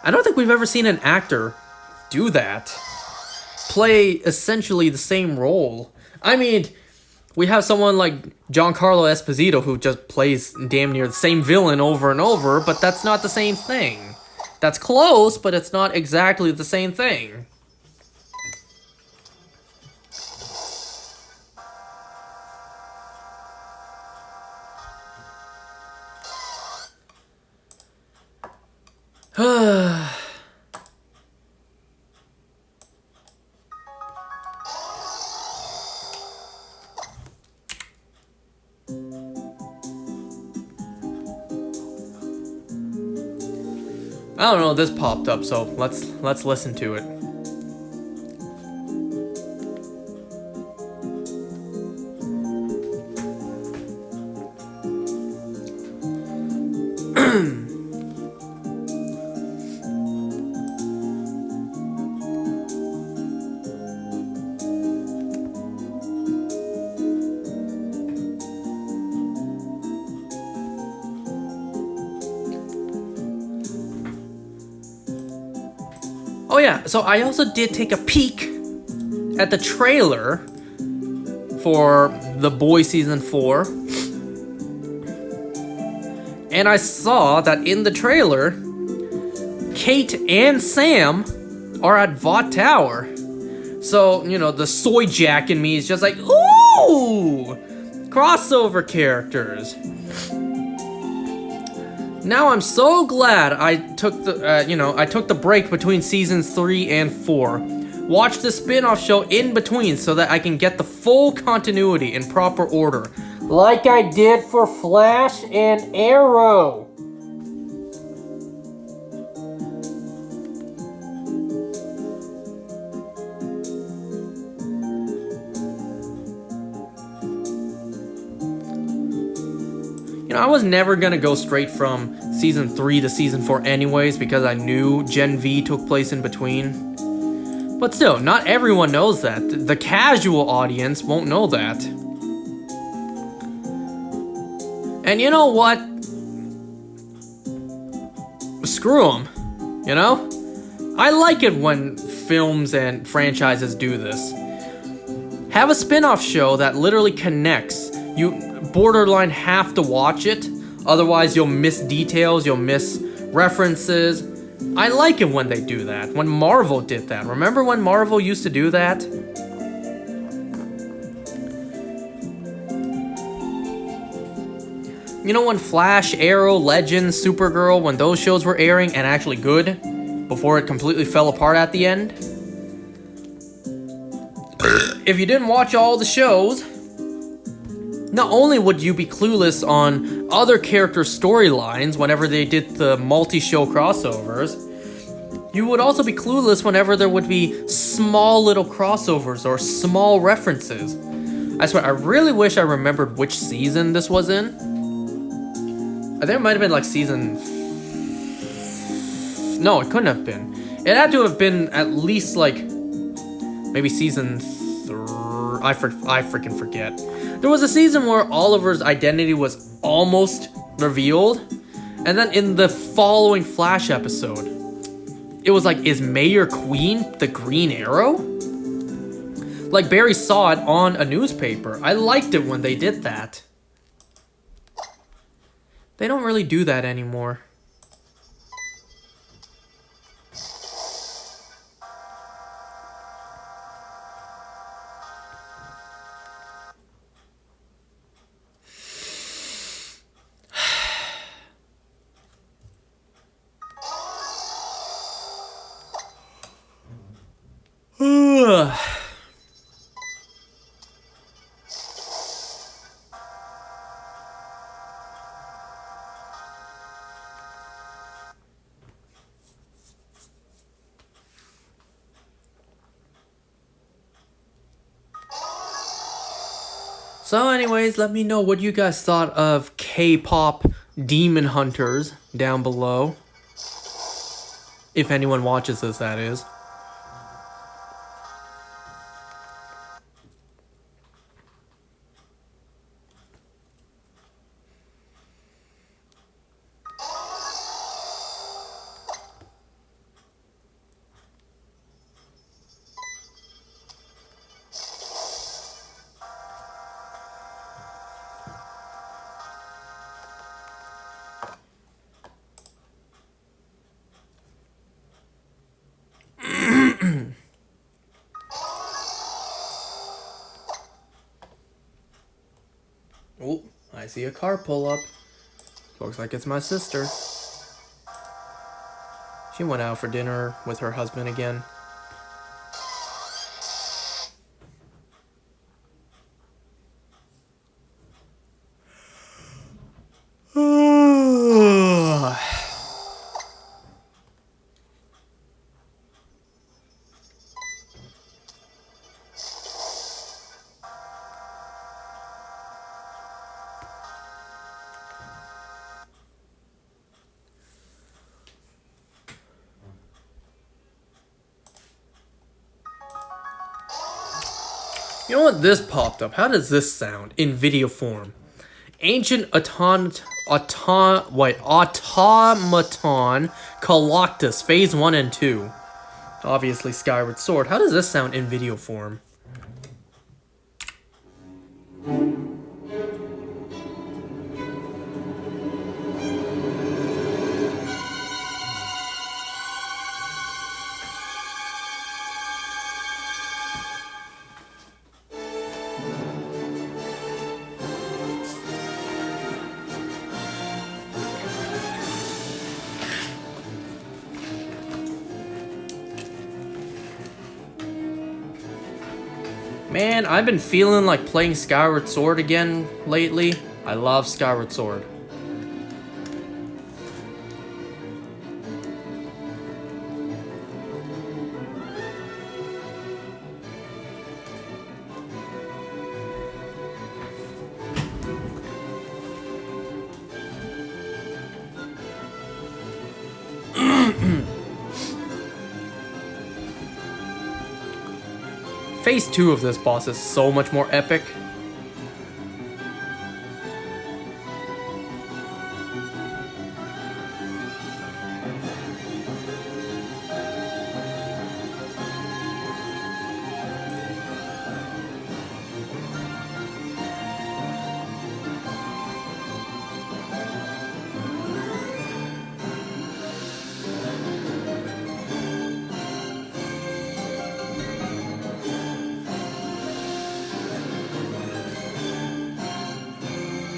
I don't think we've ever seen an actor do that. Play essentially the same role. I mean, we have someone like Giancarlo Esposito who just plays damn near the same villain over and over, but that's not the same thing. That's close, but it's not exactly the same thing. I don't know, this popped up, so let's listen to it. Oh yeah, so I also did take a peek at the trailer for The Boys Season 4. And I saw that in the trailer, Kate and Sam are at Vought Tower. So, you know, the soy jack in me is just like, ooh! Crossover characters. Now I'm so glad I took the, I took the break between seasons 3 and 4. watch the spin-off show in between so that I can get the full continuity in proper order. Like I did for Flash and Arrow. You know, I was never gonna go straight from Season 3 to Season 4 anyways because I knew Gen V took place in between. But still, not everyone knows that. The casual audience won't know that. And you know what? Screw them, you know? I like it when films and franchises do this. Have a spin-off show that literally connects. You borderline have to watch it, otherwise you'll miss details, you'll miss references. I like it when they do that. When Marvel did that. Remember when Marvel used to do that? You know when Flash, Arrow, Legends, Supergirl, when those shows were airing and actually good, before it completely fell apart at the end? If you didn't watch all the shows, not only would you be clueless on other character storylines whenever they did the multi-show crossovers, you would also be clueless whenever there would be small little crossovers or small references. I swear, I really wish I remembered which season this was in. I think it might have been like season... No, it couldn't have been. It had to have been at least like... maybe season 3... I freaking forget. There was a season where Oliver's identity was almost revealed. And then in the following Flash episode, it was like, is Mayor Queen the Green Arrow? Like Barry saw it on a newspaper. I liked it when they did that. They don't really do that anymore. So anyways, let me know what you guys thought of K-pop Demon Hunters down below. If anyone watches this, that is. Oh, I see a car pull up. Looks like it's my sister. She went out for dinner with her husband again. You know what? This popped up. How does this sound in video form? Ancient automaton Colossus, Phase 1 and 2. Obviously Skyward Sword. How does this sound in video form? Man, I've been feeling like playing Skyward Sword again lately. I love Skyward Sword. Phase 2 of this boss is so much more epic.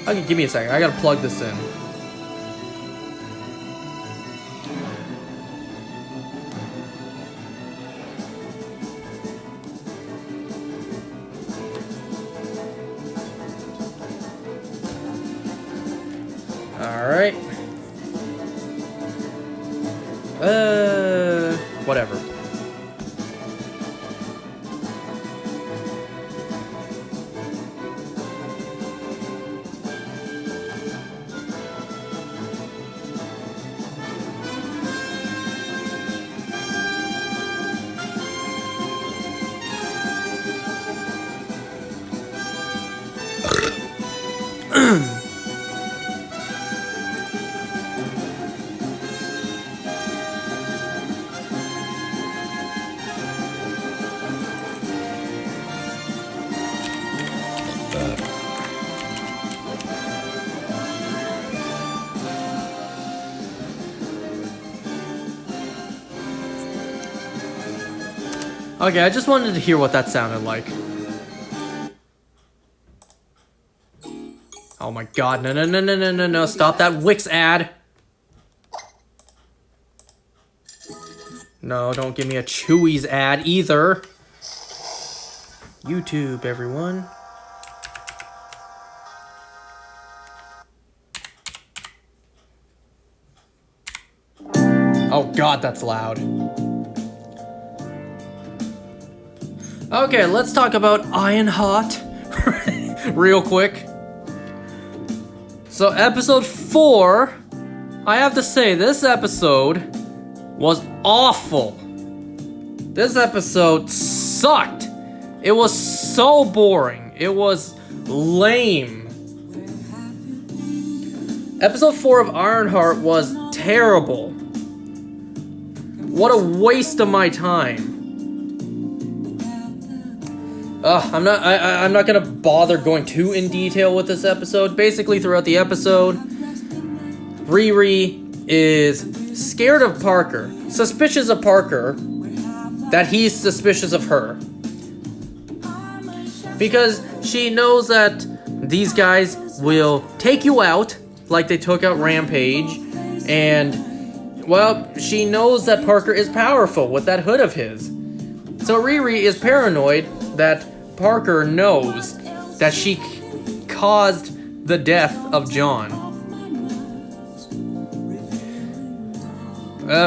Okay, give me a second. I gotta plug this in. Alright. Whatever. Okay, I just wanted to hear what that sounded like. Oh my god, no, stop that Wix ad! No, don't give me a Chewy's ad either. YouTube, everyone. Oh god, that's loud. Okay, let's talk about Ironheart real quick. So episode 4, I have to say, this episode was awful. This episode sucked. It was so boring. It was lame. Episode 4 of Ironheart was terrible. What a waste of my time. I'm not gonna bother going too in detail with this episode. Basically, throughout the episode, Riri is scared of Parker, suspicious of Parker, that he's suspicious of her. Because she knows that these guys will take you out, like they took out Rampage, and, well, she knows that Parker is powerful with that hood of his. So Riri is paranoid that Parker knows that she caused the death of John.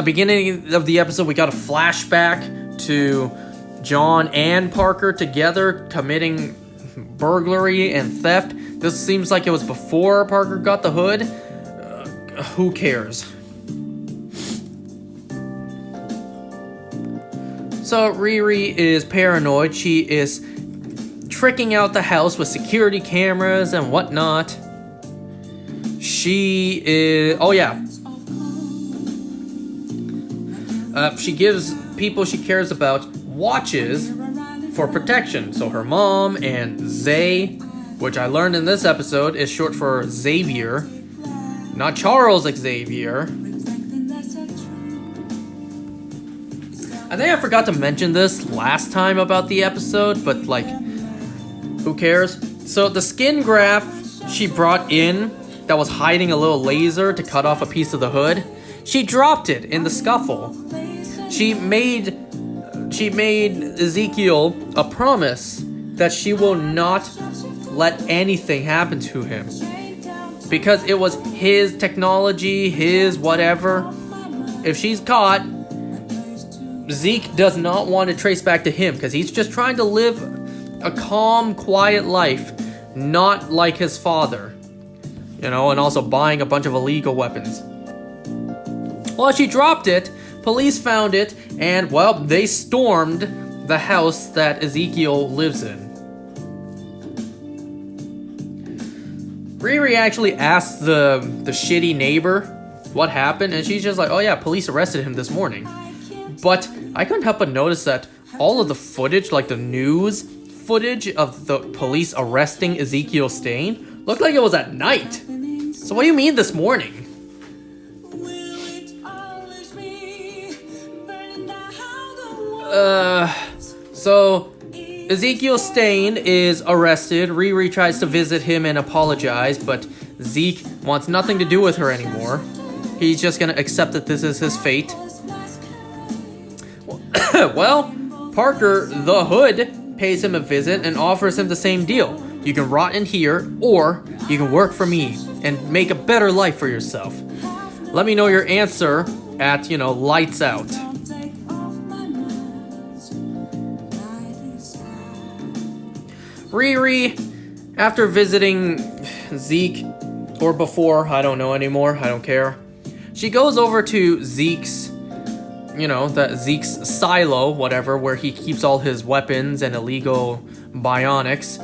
Beginning of the episode, we got a flashback to John and Parker together committing burglary and theft. This seems like it was before Parker got the hood. Who cares? So Riri is paranoid. She is tricking out the house with security cameras and whatnot. She is... Oh, yeah. She gives people she cares about watches for protection. So her mom and Zay, which I learned in this episode is short for Xavier, not Charles Xavier. I think I forgot to mention this last time about the episode, but like, who cares? So the skin graft she brought in that was hiding a little laser to cut off a piece of the hood, she dropped it in the scuffle. She made Ezekiel a promise that she will not let anything happen to him. Because it was his technology, his whatever. If she's caught, Zeke does not want to trace back to him because he's just trying to live a calm, quiet life, not like his father. You know, and also buying a bunch of illegal weapons. Well, she dropped it, police found it, and, well, they stormed the house that Ezekiel lives in. Riri actually asked the shitty neighbor what happened, and she's just like, oh yeah, police arrested him this morning. But I couldn't help but notice that all of the footage, like the news footage of the police arresting Ezekiel Stain, looked like it was at night. So what do you mean this morning? So Ezekiel Stain is arrested. Riri tries to visit him and apologize, but Zeke wants nothing to do with her anymore. He's just gonna accept that this is his fate. Well, Parker the Hood pays him a visit and offers him the same deal. You can rot in here, or you can work for me and make a better life for yourself. Let me know your answer at, lights out. Riri, after visiting Zeke, or before, I don't know anymore, I don't care. She goes over to Zeke's, Zeke's silo, whatever, where he keeps all his weapons and illegal bionics.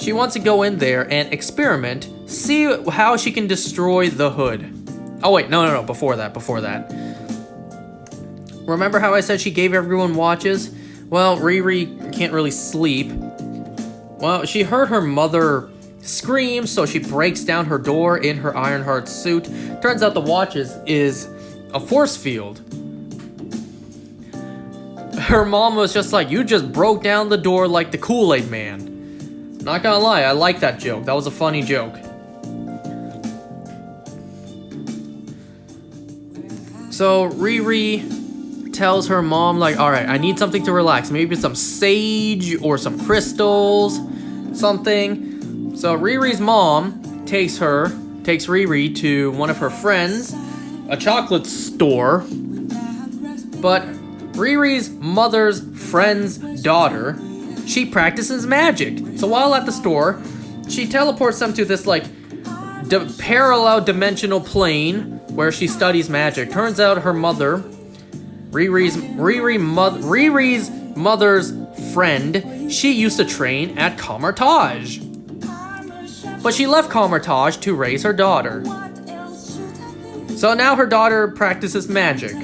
She wants to go in there and experiment, see how she can destroy the Hood. Oh wait, no, before that. Remember how I said she gave everyone watches? Well, Riri can't really sleep. Well, she heard her mother scream, so she breaks down her door in her Ironheart suit. Turns out the watches is a force field. Her mom was just like, you just broke down the door like the Kool-Aid Man. Not gonna lie, I like that joke. That was a funny joke. So Riri tells her mom, like, alright, I need something to relax. Maybe some sage or some crystals, something. So Riri's mom takes Riri to one of her friends, a chocolate store. But Riri's mother's friend's daughter, she practices magic. So while at the store, she teleports them to this, parallel dimensional plane where she studies magic. Turns out her mother, Riri's mother's friend, she used to train at Comertage. But she left Comertage to raise her daughter. So now her daughter practices magic.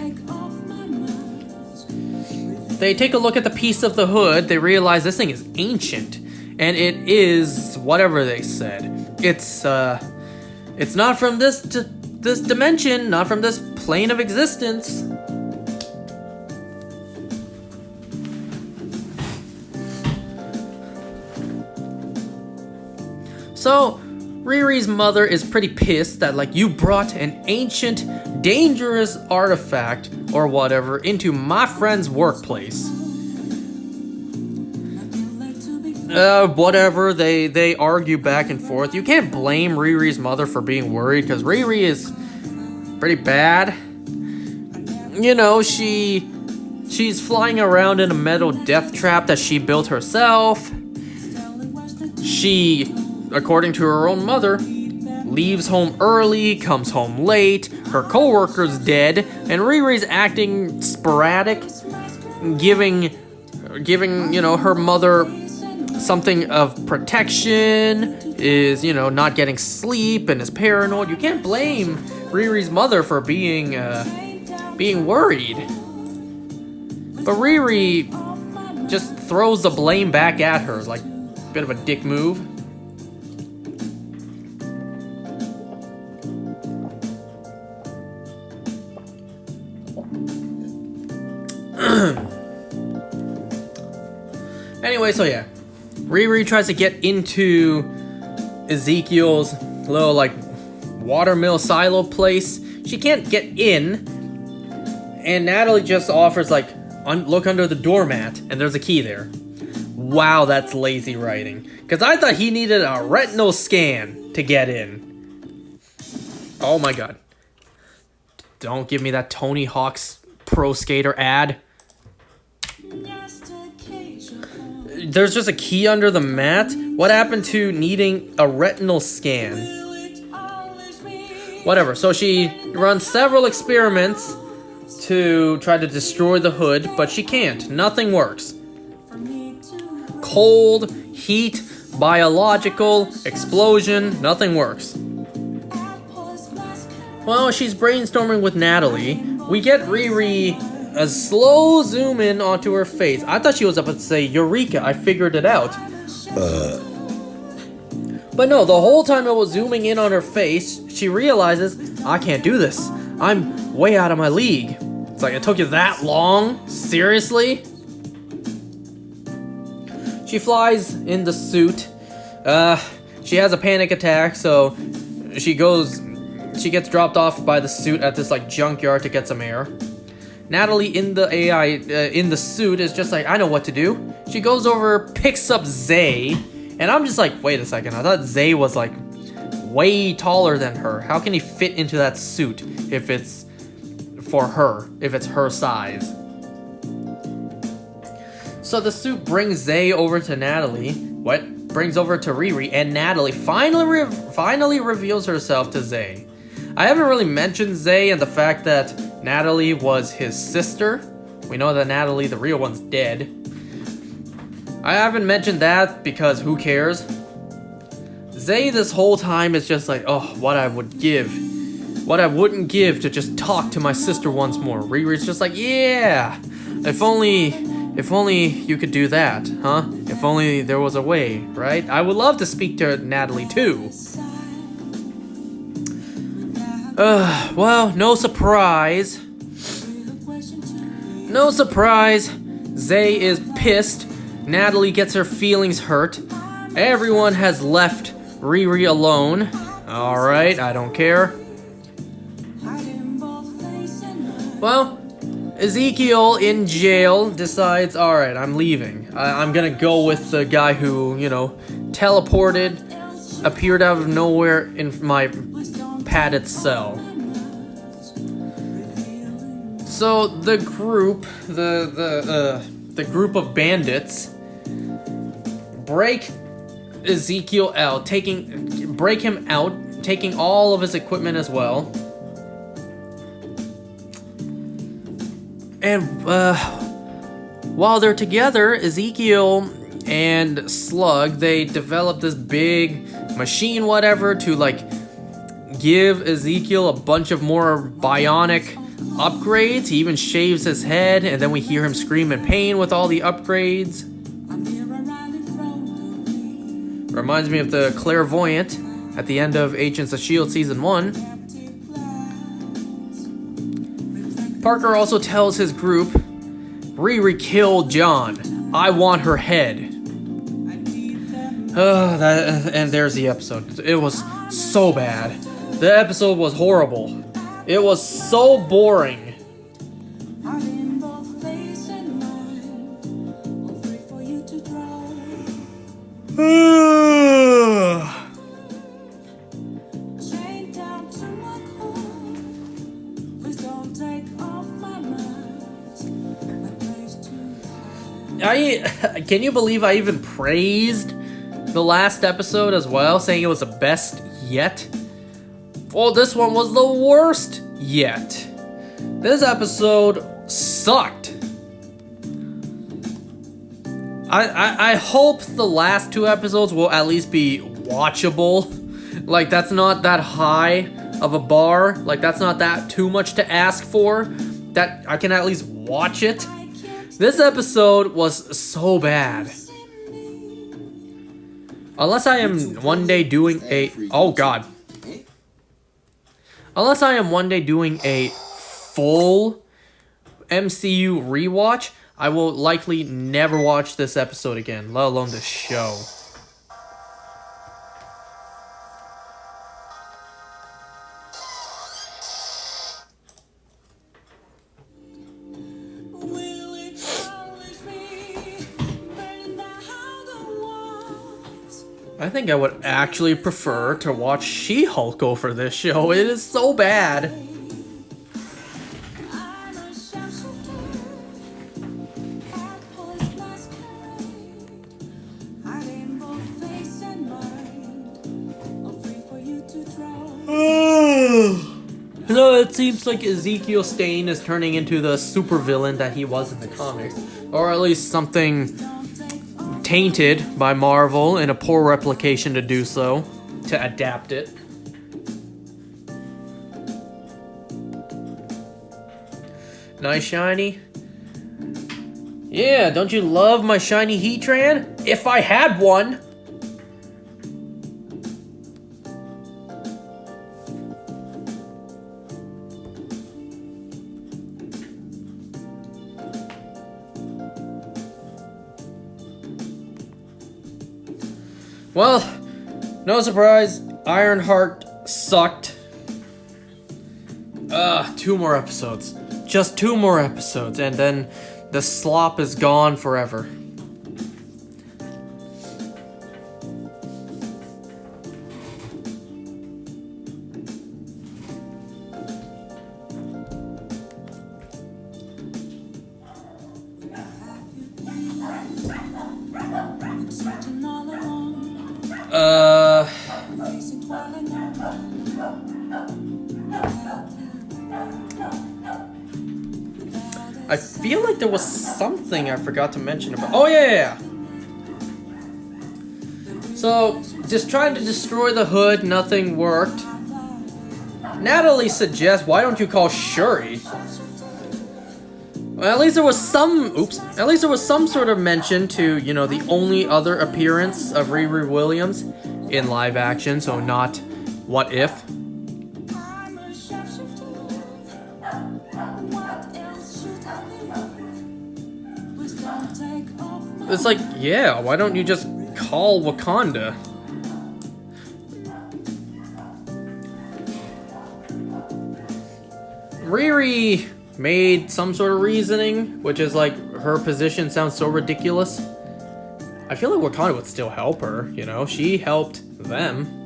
They take a look at the piece of the Hood. They realize this thing is ancient, and it is whatever they said. It's not from this dimension, not from this plane of existence. So Riri's mother is pretty pissed that you brought an ancient, dangerous artifact or whatever into my friend's workplace. Whatever, they argue back and forth. You can't blame Riri's mother for being worried because Riri is pretty bad. She's flying around in a metal death trap that she built herself. She, according to her own mother, leaves home early, comes home late, her coworker's dead, and Riri's acting sporadic, giving her mother something of protection, is, not getting sleep and is paranoid. You can't blame Riri's mother for being worried. But Riri just throws the blame back at her, like a bit of a dick move. Anyway, so yeah, Riri tries to get into Ezekiel's little watermill silo place. She can't get in, and Natalie just offers look under the doormat, and there's a key there. Wow, that's lazy writing. Because I thought he needed a retinal scan to get in. Oh my god. Don't give me that Tony Hawk's Pro Skater ad. There's just a key under the mat? What happened to needing a retinal scan? Whatever, so she runs several experiments to try to destroy the hood, but she can't. Nothing works. Cold, heat, biological, explosion, nothing works. Well, she's brainstorming with Natalie. We get Riri a slow zoom in onto her face. I thought she was about to say, Eureka, I figured it out. But no, the whole time it was zooming in on her face, she realizes, I can't do this. I'm way out of my league. It's like, it took you that long? Seriously? She flies in the suit. She has a panic attack, so she gets dropped off by the suit at this like junkyard to get some air. Natalie in the AI, in the suit is just like, I know what to do. She goes over, picks up Zay, and I'm just like, wait a second, I thought Zay was like way taller than her. How can he fit into that suit if it's for her, if it's her size? So the suit brings Zay over to Natalie, brings over to Riri, and Natalie finally reveals herself to Zay. I haven't really mentioned Zay and the fact that Natalie was his sister. We know that Natalie, the real one's dead. I haven't mentioned that because who cares? Zay this whole time is just like, oh, what I wouldn't give to just talk to my sister once more. Riri's just like, yeah, if only you could do that, huh? If only there was a way, right? I would love to speak to Natalie too. Well, no surprise. No surprise. Zay is pissed. Natalie gets her feelings hurt. Everyone has left Riri alone. Alright, I don't care. Well, Ezekiel in jail decides, alright, I'm leaving. I'm gonna go with the guy who, teleported, appeared out of nowhere in my padded cell. So the group, the group of bandits break Ezekiel out, break him out, taking all of his equipment as well. And while they're together, Ezekiel and Slug, they develop this big machine, whatever, to give Ezekiel a bunch of more bionic upgrades. He even shaves his head, and then we hear him scream in pain with all the upgrades. Reminds me of the clairvoyant at the end of Agents of S.H.I.E.L.D. Season 1. Parker also tells his group, Riri killed John. I want her head. And there's the episode. It was so bad. The episode was horrible. It was so boring. Can you believe I even praised the last episode as well, saying it was the best yet? Well, this one was the worst yet. This episode sucked. I hope the last two episodes will at least be watchable. That's not that high of a bar. That's not that too much to ask for. That I can at least watch it. This episode was so bad. Unless I am one day doing a... Oh, God. Unless I am one day doing a full MCU rewatch, I will likely never watch this episode again, let alone this show. I think I would actually prefer to watch She-Hulk over this show. It is so bad. So it seems like Ezekiel Stain is turning into the supervillain that he was in the comics. Or at least something tainted by Marvel in a poor replication to do so, to adapt it. Nice shiny. Yeah, don't you love my shiny Heatran? If I had one! Well, no surprise, Ironheart sucked. 2 more episodes. Just 2 more episodes, and then the slop is gone forever. I feel like there was something I forgot to mention about. Oh, yeah. So, just trying to destroy the hood, nothing worked. Natalie suggests, why don't you call Shuri? Well, at least there was some, at least there was some sort of mention to, you know, the only other appearance of Riri Williams in live action, so not What If. It's like, yeah, why don't you just call Wakanda? Riri made some sort of reasoning, which is like, her position sounds so ridiculous. I feel like Wakanda would still help her, you know? She helped them.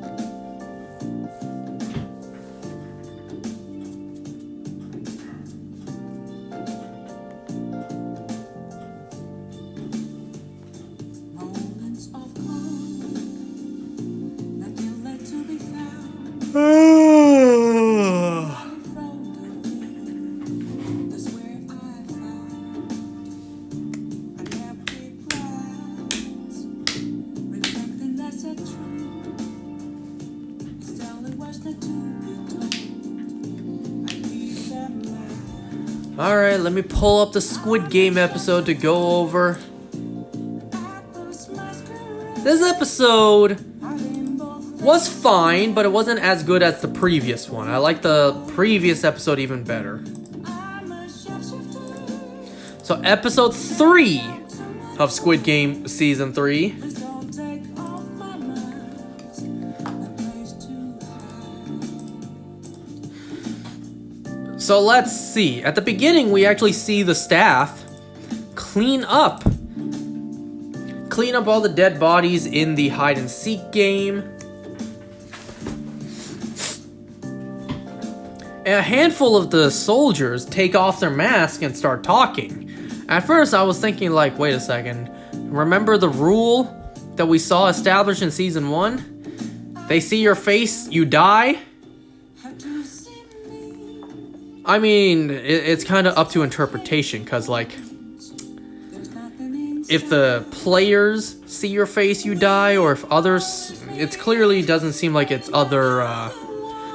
Alright, let me pull up the Squid Game episode to go over. This episode was fine, but it wasn't as good as the previous one. I like the previous episode even better. So episode 3 of Squid Game Season 3. So let's see. At the beginning, we actually see the staff clean up all the dead bodies in the hide and seek game. And a handful of the soldiers take off their mask and start talking. At first, I was thinking like, wait a second. Remember the rule that we saw established in Season 1? They see your face, you die? I mean, it's kind of up to interpretation, because, like, if the players see your face, you die, or if others... It clearly doesn't seem like it's other,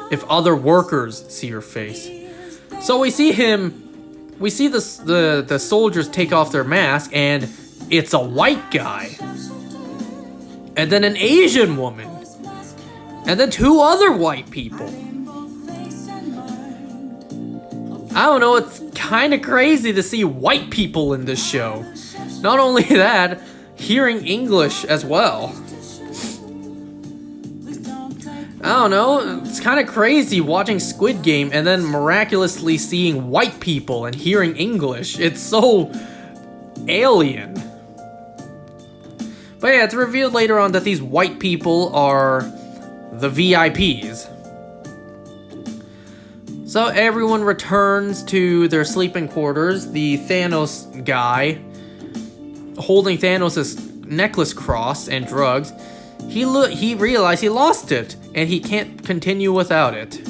if other workers see your face. So we see the soldiers take off their mask, and it's a white guy. And then an Asian woman. And then 2 other white people. I don't know, it's kind of crazy to see white people in this show. Not only that, hearing English as well. I don't know, it's kind of crazy watching Squid Game and then miraculously seeing white people and hearing English. It's so alien. But yeah, it's revealed later on that these white people are the VIPs. So everyone returns to their sleeping quarters. The Thanos guy, holding Thanos' necklace cross and drugs, he realized he lost it, and he can't continue without it.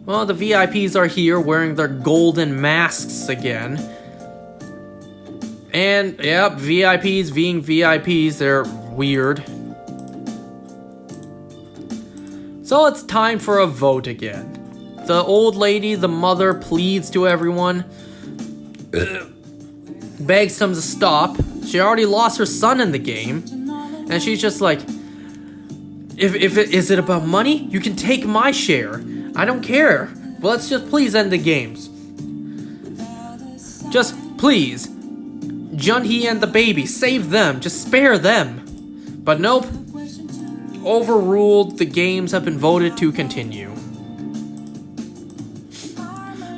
Well, the VIPs are here wearing their golden masks again. And, yep, VIPs being VIPs, they're weird. So it's time for a vote again. The old lady, the mother, pleads to everyone, begs them to stop. She already lost her son in the game, and she's just like, is it about money? You can take my share. I don't care. Well, let's just please end the games. Just please. Jun-hee and the baby, save them. Just spare them. But nope. Overruled. The games have been voted to continue.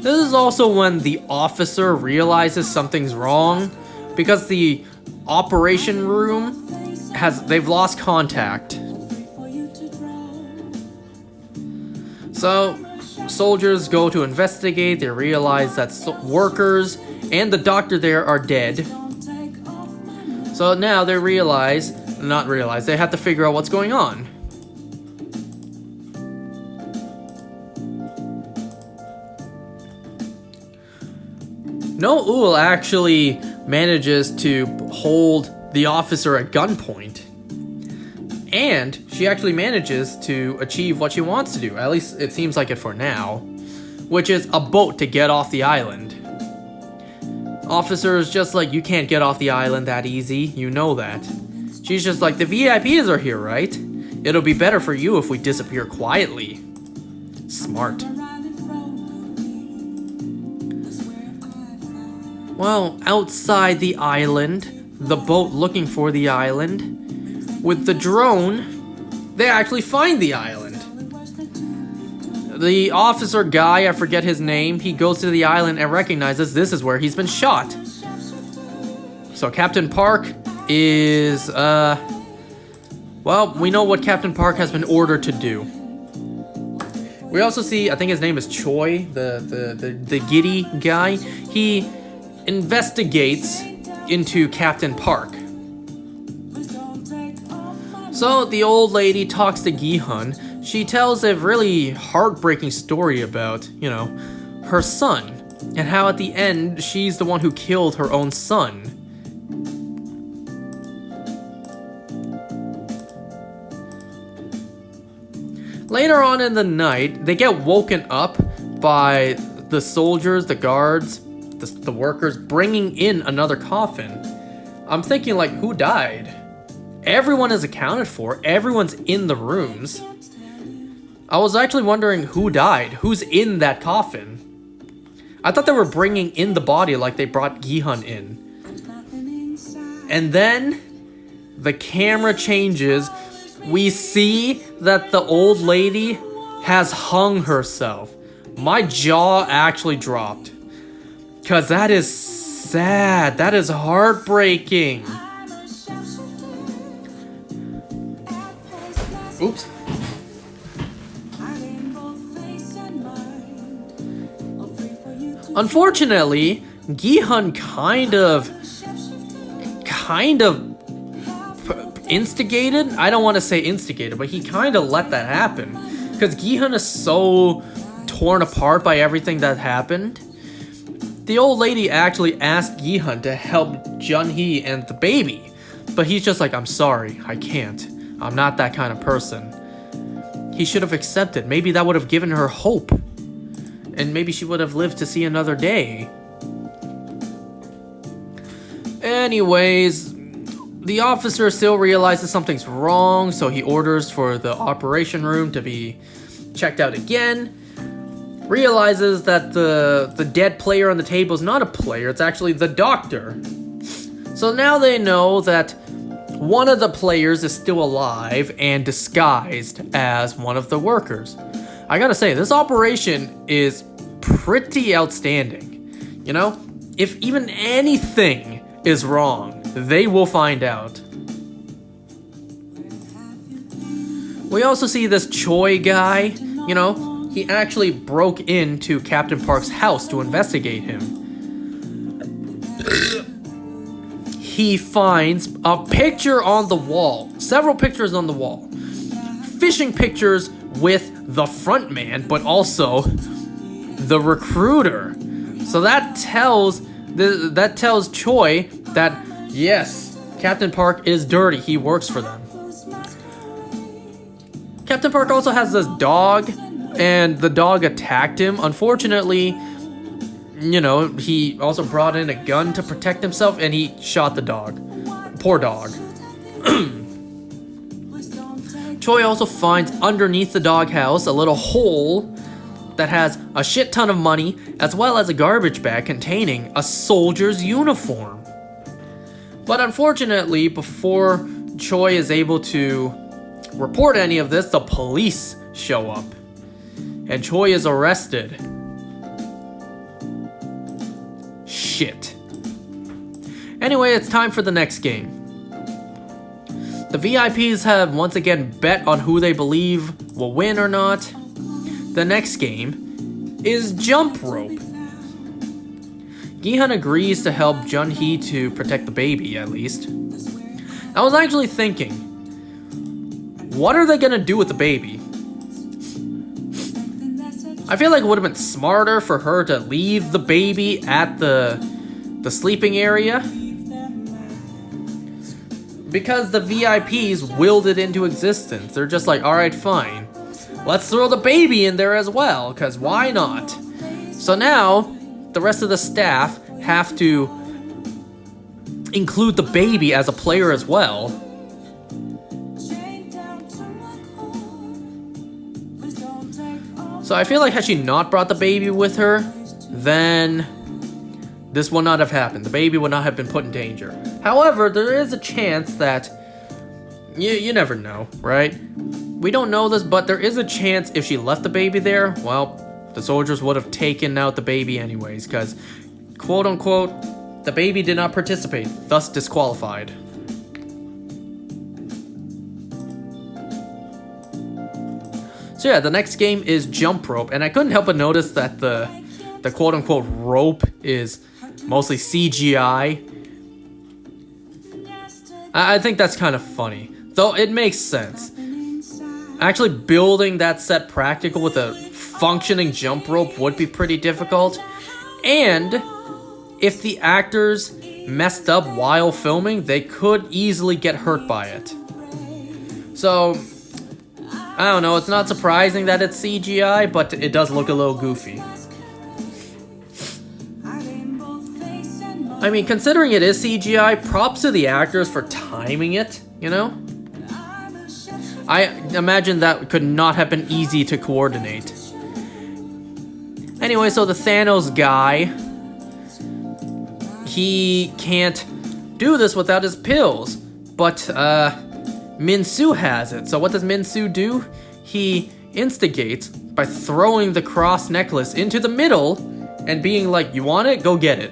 This is also when the officer realizes something's wrong, because the operation room they've lost contact. So soldiers go to investigate. They realize that workers and the doctor there are dead. So now they they have to figure out what's going on. No-Ul actually manages to hold the officer at gunpoint. And she actually manages to achieve what she wants to do. At least it seems like it for now. Which is a boat to get off the island. Officer is just like, you can't get off the island that easy. You know that. She's just like, the VIPs are here, right? It'll be better for you if we disappear quietly. Smart. Well, outside the island, the boat looking for the island, with the drone, they actually find the island. The officer guy, I forget his name, he goes to the island and recognizes this is where he's been shot. So Captain Park is, well, we know what Captain Park has been ordered to do. We also see, I think his name is Choi, the giddy guy. He investigates into Captain Park. So the old lady talks to Gi-hun. She tells a really heartbreaking story about, her son, and how at the end she's the one who killed her own son. Later on in the night, they get woken up by the soldiers, the guards, the workers bringing in another coffin. I'm thinking, like, who died? Everyone is accounted for. Everyone's in the rooms. I was actually wondering who died. Who's in that coffin? I thought they were bringing in the body like they brought Gi-hun in. And then the camera changes. We see that the old lady has hung herself. My jaw actually dropped. Because that is sad. That is heartbreaking. Oops. Unfortunately, Gi-hun kind of instigated. I don't want to say instigated, but he kind of let that happen. Because Gi-hun is so torn apart by everything that happened. The old lady actually asked Gi-hun to help Jun-hee and the baby. But he's just like, I'm sorry, I can't. I'm not that kind of person. He should have accepted. Maybe that would have given her hope. And maybe she would have lived to see another day. Anyways, the officer still realizes something's wrong, so he orders for the operation room to be checked out again. Realizes that the dead player on the table is not a player, it's actually the doctor. So now they know that one of the players is still alive and disguised as one of the workers. I gotta say, this operation is pretty outstanding. if even anything is wrong, they will find out. We also see this Choi guy, you know, he actually broke into Captain Park's house to investigate him. He finds a picture on the wall, several pictures on the wall. Fishing pictures with the front man, but also the recruiter. So that tells Choi that yes, Captain Park is dirty. He works for them. Captain Park also has this dog, and the dog attacked him. Unfortunately, you know, he also brought in a gun to protect himself, and he shot the dog. Poor dog. Choi also finds underneath the doghouse a little hole that has a shit ton of money, as well as a garbage bag containing a soldier's uniform. But unfortunately, before Choi is able to report any of this, the police show up, and Choi is arrested. Shit. Anyway, it's time for the next game. The VIPs have once again bet on who they believe will win or not. The next game is jump rope. Gi-hun agrees to help Jun-hee to protect the baby, at least. I was actually thinking, what are they gonna do with the baby? I feel like it would have been smarter for her to leave the baby at the sleeping area, because the VIPs willed it into existence. They're just like, alright, fine. Let's throw the baby in there as well, because why not? So now, the rest of the staff have to include the baby as a player as well. So I feel like had she not brought the baby with her, then this would not have happened. The baby would not have been put in danger. However, there is a chance that, you never know, right? We don't know this, but there is a chance if she left the baby there, well, the soldiers would have taken out the baby anyways, because, quote unquote, the baby did not participate, thus disqualified. So yeah, the next game is jump rope, and I couldn't help but notice that the quote unquote rope is mostly CGI. I think that's kind of funny, though it makes sense. Actually building that set practical with a functioning jump rope would be pretty difficult. And if the actors messed up while filming, they could easily get hurt by it. So, I don't know, it's not surprising that it's CGI, but it does look a little goofy. I mean, considering it is CGI, props to the actors for timing it, you know? I imagine that could not have been easy to coordinate. Anyway, so the Thanos guy, he can't do this without his pills, but Min-Soo has it. So what does Min-Soo do? He instigates by throwing the cross necklace into the middle and being like, you want it? Go get it.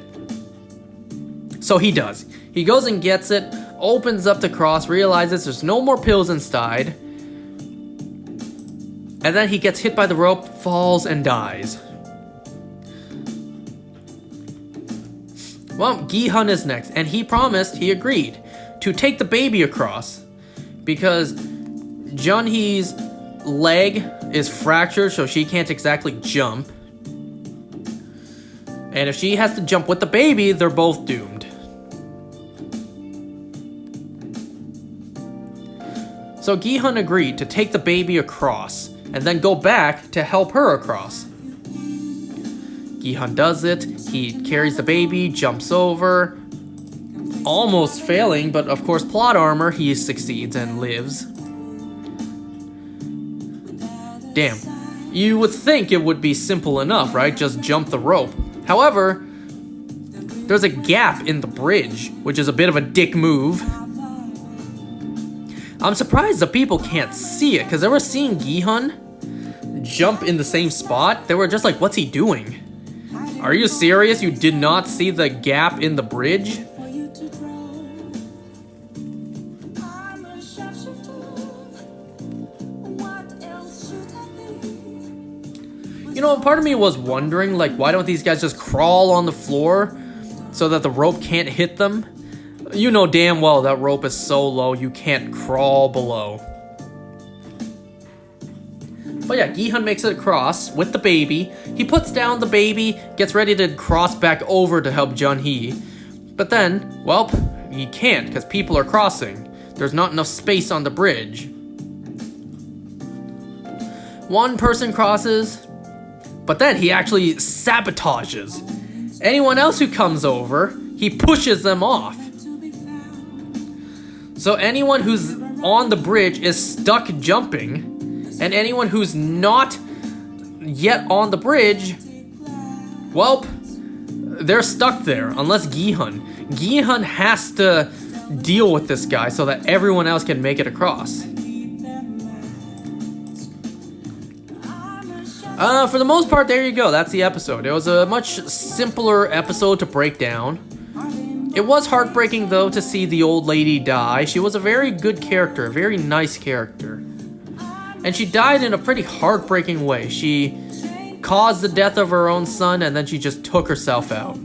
So he does. He goes and gets it, opens up the cross, realizes there's no more pills inside, and then he gets hit by the rope, falls, and dies. Well, Gi-hun is next, and he agreed to take the baby across, because Jun-hee's leg is fractured, so she can't exactly jump. And if she has to jump with the baby, they're both doomed. So Gi-hun agreed to take the baby across, and then go back to help her across. Gi-hun does it, he carries the baby, jumps over, almost failing, but of course plot armor, he succeeds and lives. Damn, you would think it would be simple enough, right? Just jump the rope. However, there's a gap in the bridge, which is a bit of a dick move. I'm surprised the people can't see it, because they were seeing Gi-hun jump in the same spot. They were just like, what's he doing? Are you serious? You did not see the gap in the bridge? You know, part of me was wondering, like, why don't these guys just crawl on the floor so that the rope can't hit them? You know damn well that rope is so low you can't crawl below. But yeah, Gi-hun makes it across with the baby. He puts down the baby, gets ready to cross back over to help Jun-hee. But then, well, he can't because people are crossing. There's not enough space on the bridge. One person crosses, but then he actually sabotages. Anyone else who comes over, he pushes them off. So anyone who's on the bridge is stuck jumping. And anyone who's not yet on the bridge, well, they're stuck there, unless Gi-hun. Gi-hun has to deal with this guy so that everyone else can make it across. For the most part, there you go. That's the episode. It was a much simpler episode to break down. It was heartbreaking, though, to see the old lady die. She was a very good character, a very nice character. And she died in a pretty heartbreaking way. She caused the death of her own son, and then she just took herself out.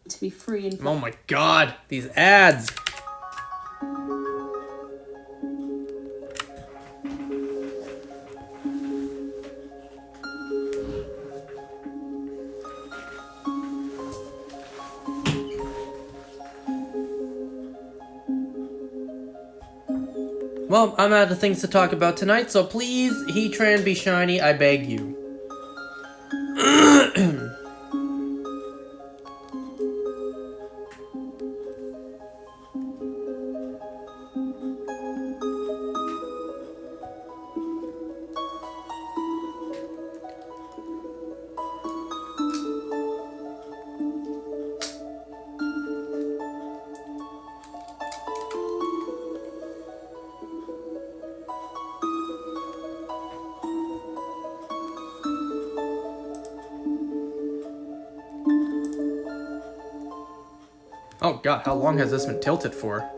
To be free and... Oh my god, these ads. Well, I'm out of things to talk about tonight, so please, Heatran, be shiny, I beg you. Oh god, how long has this been tilted for?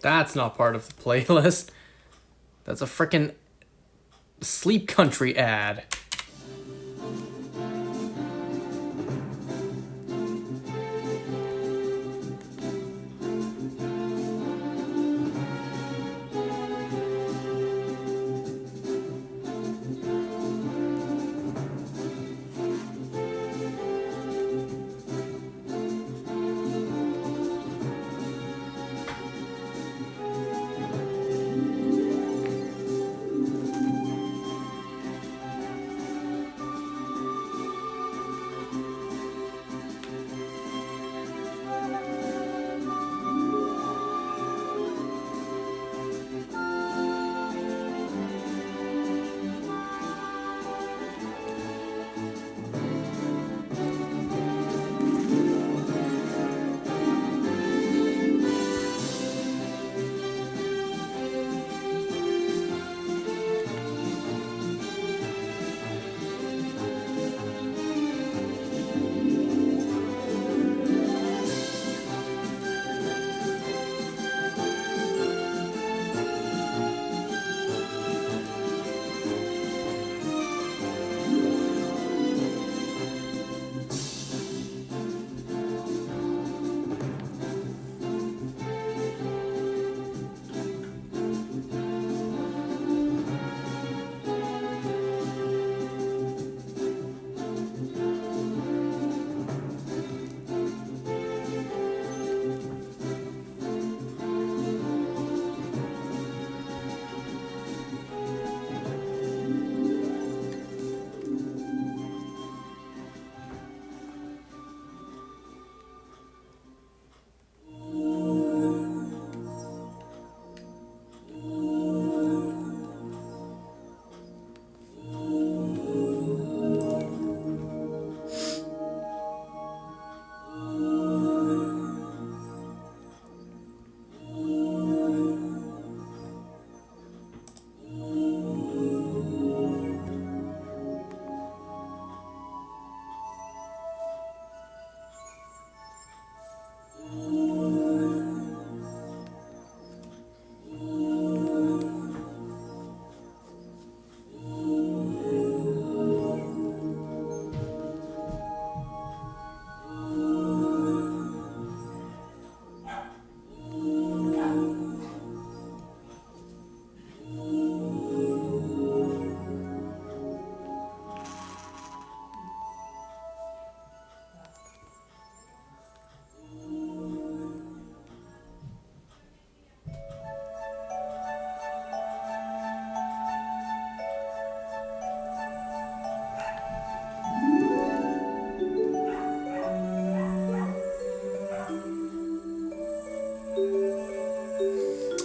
That's not part of the playlist. That's a frickin' Sleep Country ad.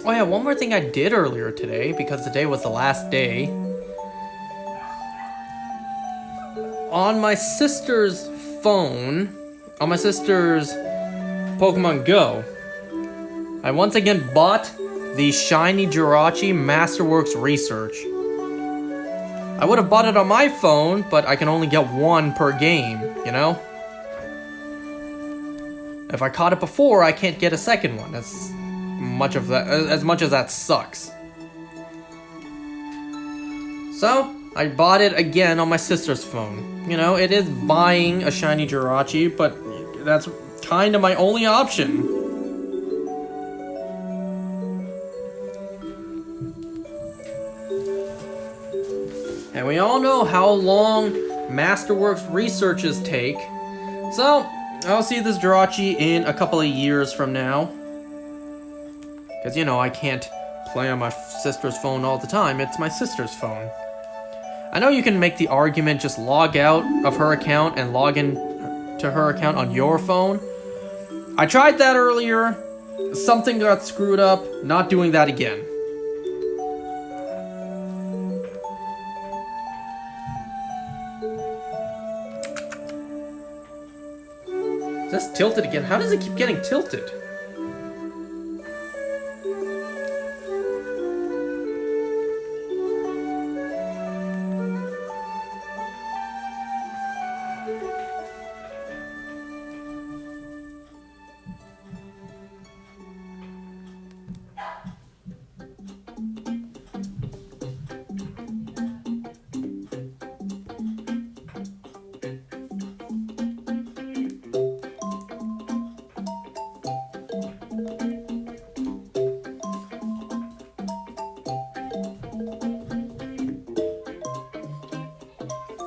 Oh yeah, one more thing I did earlier today, because today was the last day. On my sister's phone, on my sister's Pokemon Go, I once again bought the Shiny Jirachi Masterworks Research. I would have bought it on my phone, but I can only get one per game, you know? If I caught it before, I can't get a second one. That's much of that, as much as that sucks. So, I bought it again on my sister's phone. You know, it is buying a Shiny Jirachi, but that's kind of my only option. And we all know how long Masterworks researches take. So, I'll see this Jirachi in a couple of years from now. Because, you know, I can't play on my sister's phone all the time. It's my sister's phone. I know you can make the argument, just log out of her account and log in to her account on your phone. I tried that earlier. Something got screwed up. Not doing that again. Is this tilted again? How does it keep getting tilted?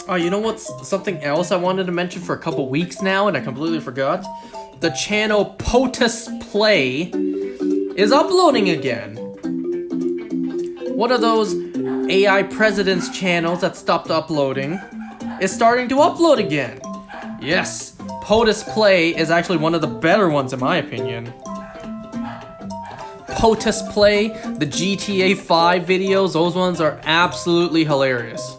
Oh, you know what's something else I wanted to mention for a couple weeks now and I completely forgot? The channel POTUS Play is uploading again. One of those AI president's channels that stopped uploading is starting to upload again. Yes, POTUS Play is actually one of the better ones in my opinion. POTUS Play, the GTA 5 videos, those ones are absolutely hilarious.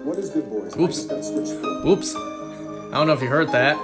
What is good, boys? Oops. Oops. I don't know if you heard that.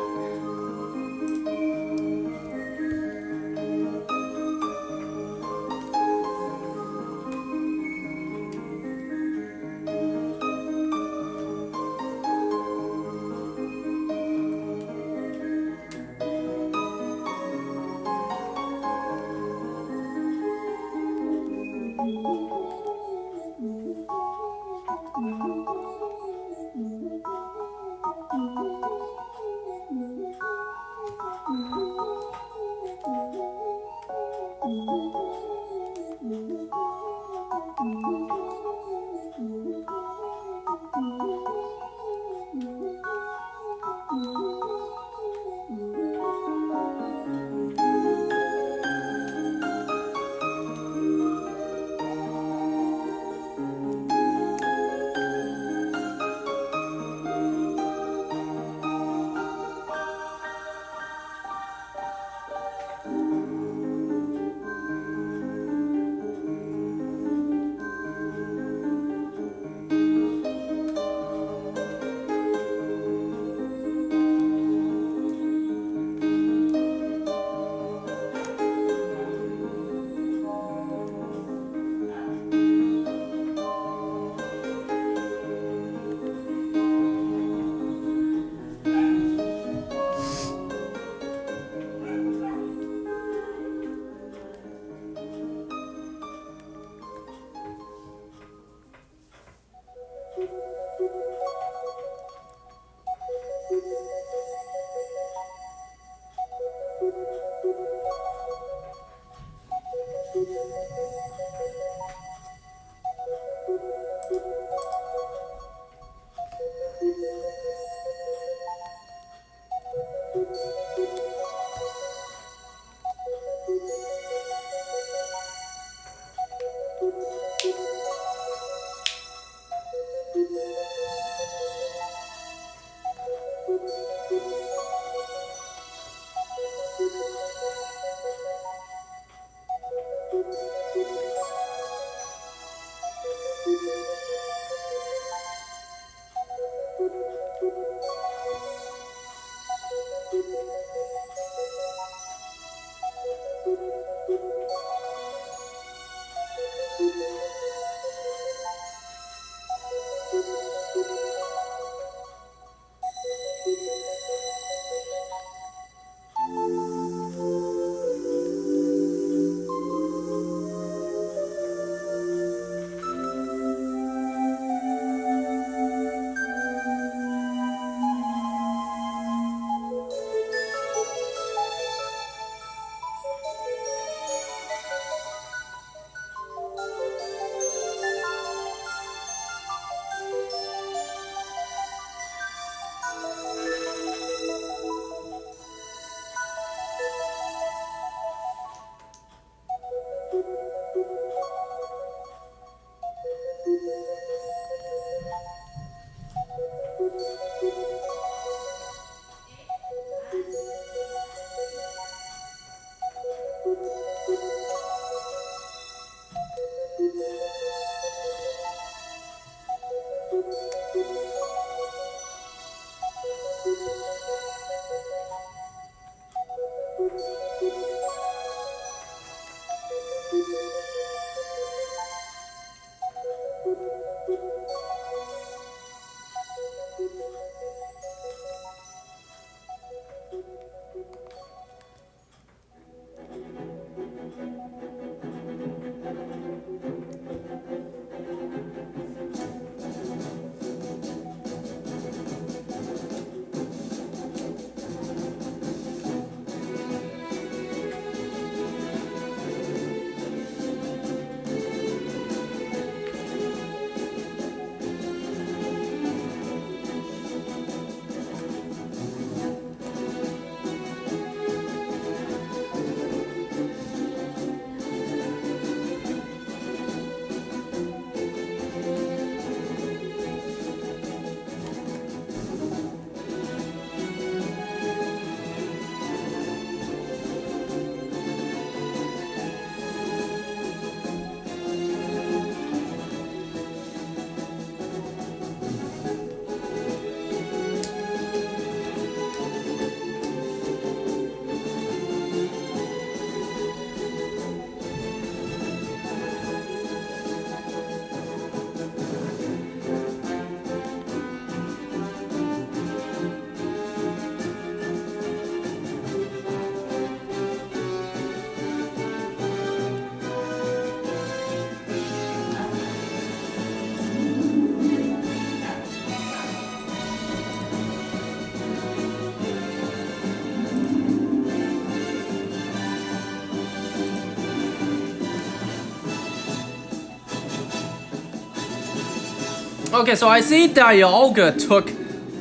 Okay, so I see Dialga took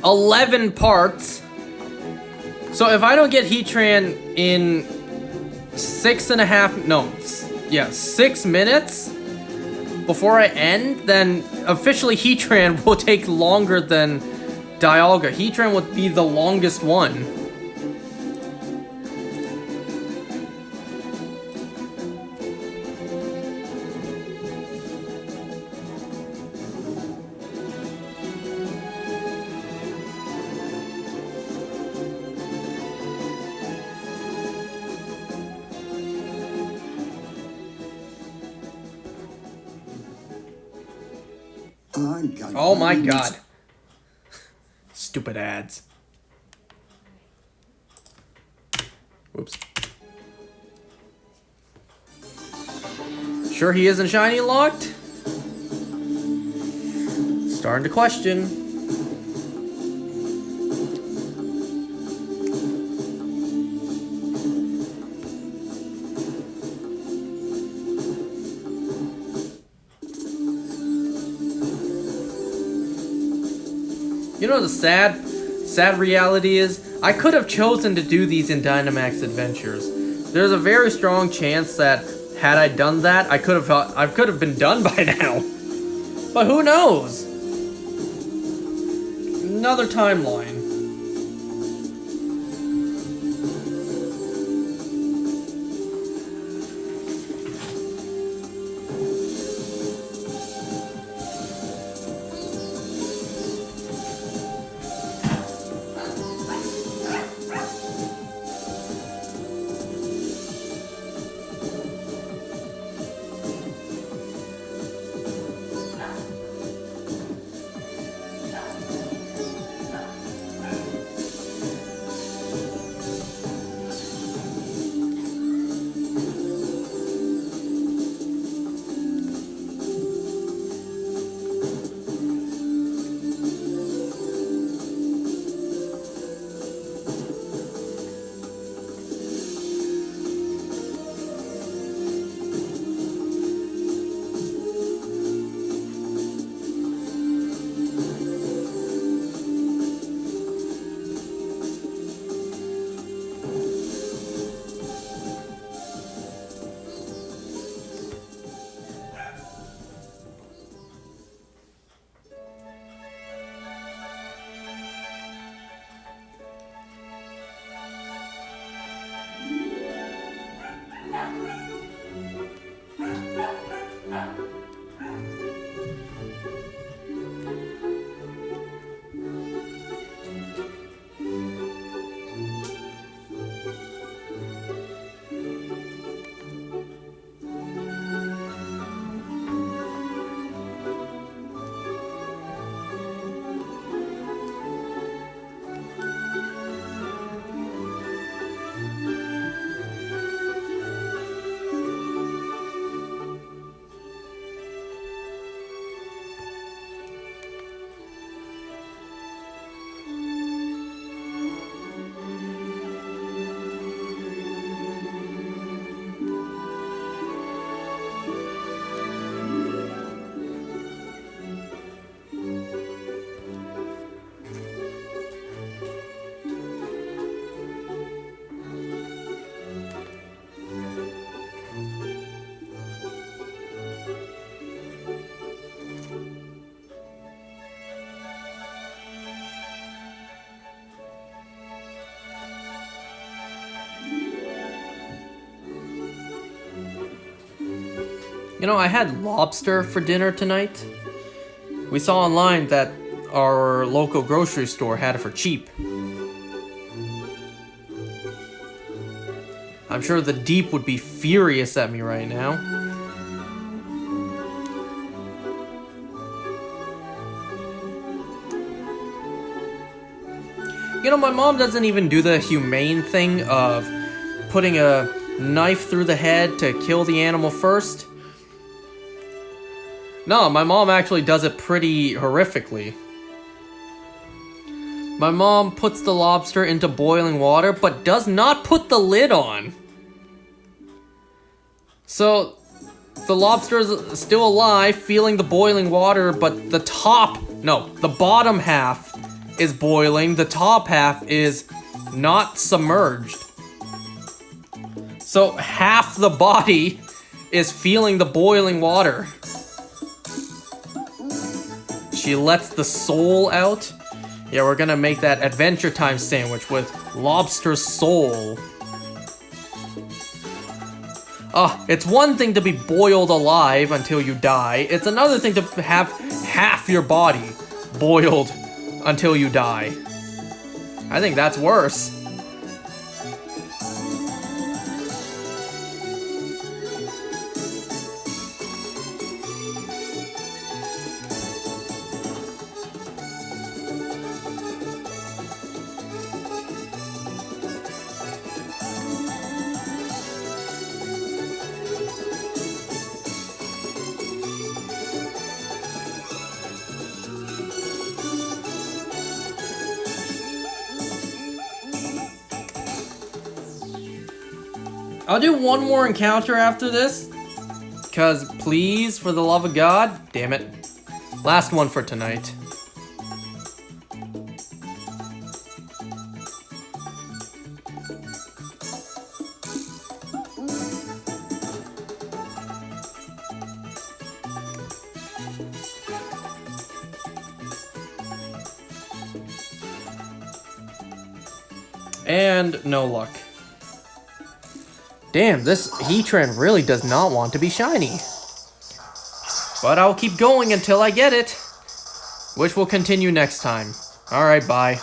11 parts. So if I don't get Heatran in 6 minutes before I end, then officially Heatran will take longer than Dialga. Heatran would be the longest one. Oh my god. Stupid ads. Whoops. Sure he isn't shiny locked? Starting to question. You know the sad reality is, I could have chosen to do these in Dynamax Adventures. There's a very strong chance that had I done that, I could have been done by now. But who knows? Another timeline. You know, I had lobster for dinner tonight. We saw online that our local grocery store had it for cheap. I'm sure the Deep would be furious at me right now. You know, my mom doesn't even do the humane thing of putting a knife through the head to kill the animal first. No, my mom actually does it pretty horrifically. My mom puts the lobster into boiling water, but does not put the lid on. So, the lobster is still alive, feeling the boiling water, but the bottom half is boiling. The top half is not submerged. So half the body is feeling the boiling water. She lets the soul out. Yeah, we're gonna make that Adventure Time sandwich with lobster soul. It's one thing to be boiled alive until you die. It's another thing to have half your body boiled until you die. I think that's worse. I'll do one more encounter after this. Because, please, for the love of God. Damn it. Last one for tonight. And no luck. Damn, this Heatran really does not want to be shiny. But I'll keep going until I get it. Which will continue next time. Alright, bye.